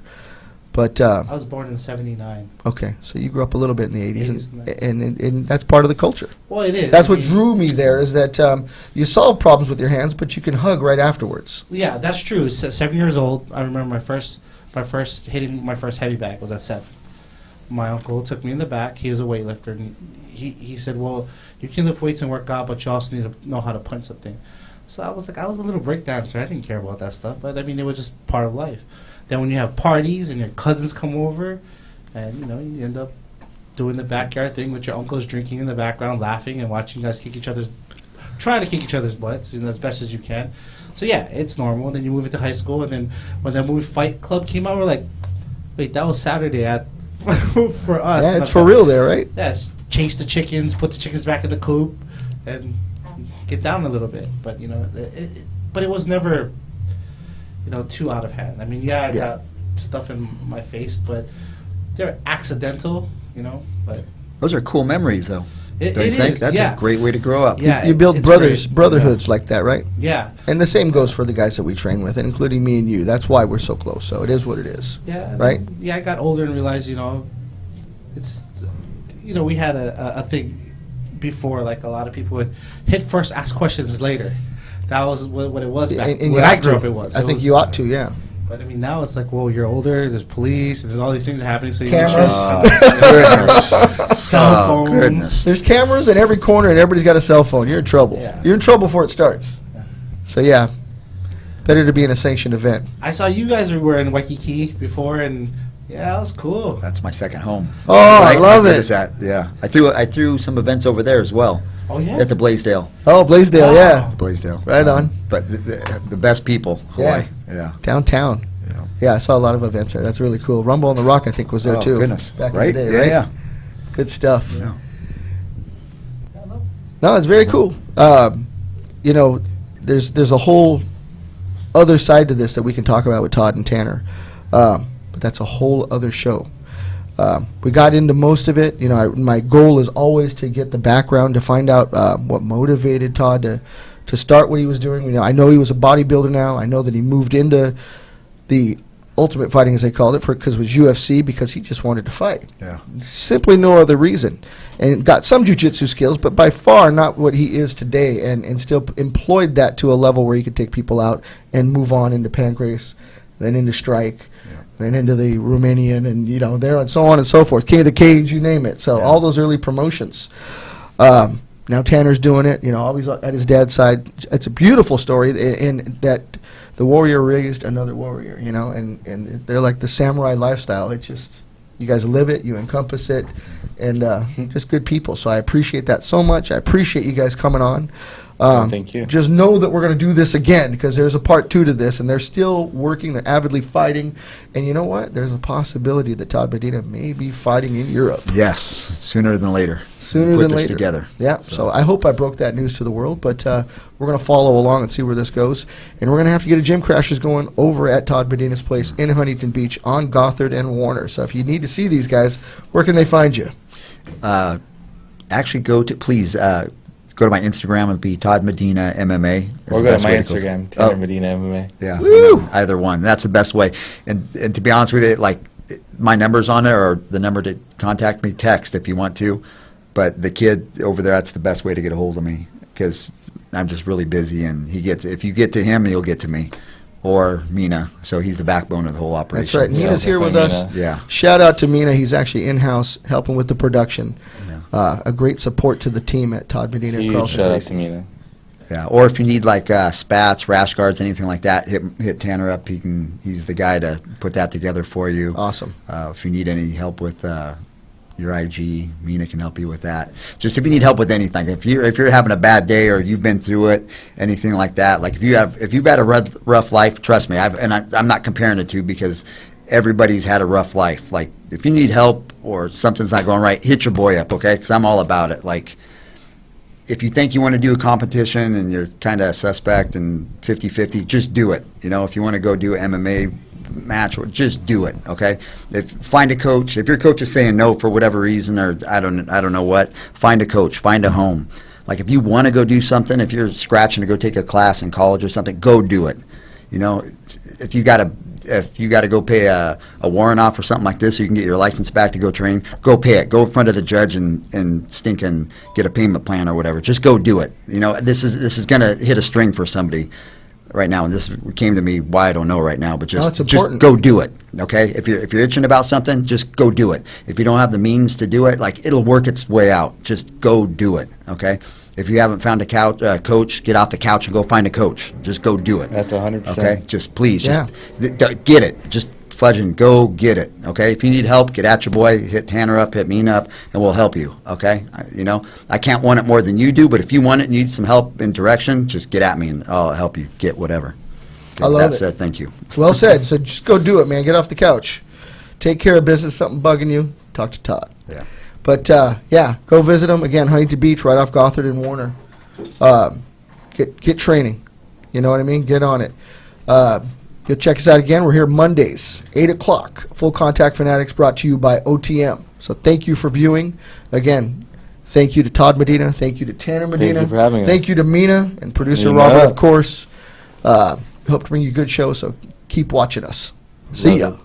But I was born in '79. okay, so you grew up a little bit in the 80s, 80s, and that's part of the culture. Well, it is. That's I what mean, drew me there, is that you solve problems with your hands, but you can hug right afterwards. Yeah, that's true. 7 years old. I remember my first hitting my first heavy bag was at 7. My uncle took me in the back. He was a weightlifter, and he said, "Well, you can lift weights and work out, but you also need to know how to punch something." So I was a little break dancer. I didn't care about that stuff, but I mean, it was just part of life. Then when you have parties and your cousins come over, and you end up doing the backyard thing with your uncles drinking in the background, laughing and watching you guys trying to kick each other's butts, as best as you can. So yeah, it's normal. And then you move into high school, and then when that movie Fight Club came out, we're like, wait, that was Saturday for us. Yeah, it's for real there, right? Yeah, it's chase the chickens, put the chickens back in the coop, and get down a little bit. But but it was never too out of hand. I mean, I got stuff in my face, but they're accidental, but Those are cool memories, though. it Don't you think? is, That's yeah. a great way to grow up. Yeah, You build it's brotherhoods like that, right? Yeah. And the same goes for the guys that we train with, including me and you. That's why we're so close. So it is what it is. Yeah. Right? Yeah, I got older and realized, it's, we had a thing before, like a lot of people would hit first, ask questions later. That was what it was back And when you I ought grew to. up. It was. I think you ought to, yeah. But I mean, now it's like, well, you're older. There's police. There's all these things happening. So you Cameras. cell phones. goodness. There's cameras in every corner, and everybody's got a cell phone. You're in trouble. Yeah. You're in trouble before it starts. Yeah. So yeah, better to be in a sanctioned event. I saw you guys were in Waikiki before, and yeah, that was cool. That's my second home. Oh, I Right? love How good it. is that? Yeah. I threw some events over there as well. Oh yeah. At the Blaisdell. Oh, Blaisdell, yeah, Blaisdell. Right on. But the best people, Hawaii. Yeah. downtown. Yeah. Yeah, I saw a lot of events there. That's really cool. Rumble on the Rock, I think, was there Oh, too. goodness. Back Right? in the day, Yeah, right? yeah. Good stuff. Yeah. No, it's very cool. There's a whole other side to this that we can talk about with Todd and Tanner, but that's a whole other show. We got into most of it. My goal is always to get the background to find out what motivated Todd to start what he was doing. I know he was a bodybuilder now. I know that he moved into the ultimate fighting, as they called it, because it was UFC, because he just wanted to fight. Yeah. Simply no other reason. And got some jiu-jitsu skills, but by far not what he is today, and still employed that to a level where he could take people out and move on into pancrase, then into strike, then into the Romanian, and there and so on and so forth. King of the Cage, you name it. So all those early promotions. Now Tanner's doing it, always at his dad's side. It's a beautiful story in that the warrior raised another warrior, and they're like the samurai lifestyle. It's just, you guys live it, you encompass it, and just good people. So I appreciate that so much. I appreciate you guys coming on. Thank you. Just know that we're going to do this again, because there's a part 2 to this, and they're still working. They're avidly fighting. And you know what? There's a possibility that Todd Medina may be fighting in Europe. Yes. Sooner than later. Sooner Put than this later. together. Yeah, so I hope I broke that news to the world, but we're going to follow along and see where this goes. And we're going to have to get a Gym Crashers going over at Todd Medina's place in Huntington Beach on Gothard and Warner. So if you need to see these guys, where can they find you? Actually, please go to my Instagram. It'll be Todd Medina MMA. That's Or the go to best my way Instagram, go. Tanner Medina MMA. Yeah, Woo! either one. That's the best way. And to be honest with you, like, my number's on there, or the number to contact me, text if you want to. But the kid over there, that's the best way to get a hold of me, because I'm just really busy, and if you get to him, he'll get to me. Or Mina. So he's the backbone of the whole operation. That's right. So Mina's here with definitely us. Mina. Yeah. Shout out to Mina. He's actually in-house helping with the production. Yeah. a great support to the team at Todd Medina. Huge Carlson shout out Racing. to Mina. Yeah, or if you need like spats, rash guards, anything like that, hit Tanner up. He's the guy to put that together for you. Awesome. If you need any help with your IG, Mina can help you with that. Just if you need help with anything, if you're having a bad day or you've been through it, anything like that. Like if you've had a rough life, trust me. I'm not comparing the two because everybody's had a rough life. Like if you need help or something's not going right, hit your boy up, okay? Because I'm all about it. Like, if you think you want to do a competition and you're kind of a suspect and 50-50, just do it. You know, if you want to go do an MMA match, just do it, okay? Find a coach. If your coach is saying no for whatever reason or I don't know what, find a coach, find a home. Like if you want to go do something, if you're scratching to go take a class in college or something, go do it. You know, if you got to go pay a warrant off or something like this so you can get your license back to go train, go pay it. Go in front of the judge and stink and get a payment plan or whatever. Just go do it. You know, this is going to hit a string for somebody right now, and this came to me why I don't know right now, but just go do it, okay? If you're itching about something, just go do it. If you don't have the means to do it, like it'll work its way out. Just go do it, okay? If you haven't found a coach, get off the couch and go find a coach. Just go do it. That's 100%. Okay, just please, just get it. Just fudging, go get it. Okay, if you need help, get at your boy. Hit Tanner up, hit Mina up, and we'll help you. Okay, I can't want it more than you do, but if you want it and need some help and direction, just get at me and I'll help you get whatever. I love it. That said, thank you. Well said. So just go do it, man. Get off the couch. Take care of business. Something bugging you, talk to Todd. Yeah. But, go visit them. Again, Huntington Beach, right off Gothard and Warner. Get training. You know what I mean? Get on it. You'll check us out again. We're here Mondays, 8 o'clock. Full Contact Fanatics brought to you by OTM. So thank you for viewing. Again, thank you to Todd Medina. Thank you to Tanner Medina. Thank you for having us. Thank you to Mina and producer Mina. Robert, of course. Hope to bring you a good show, so keep watching us. See ya.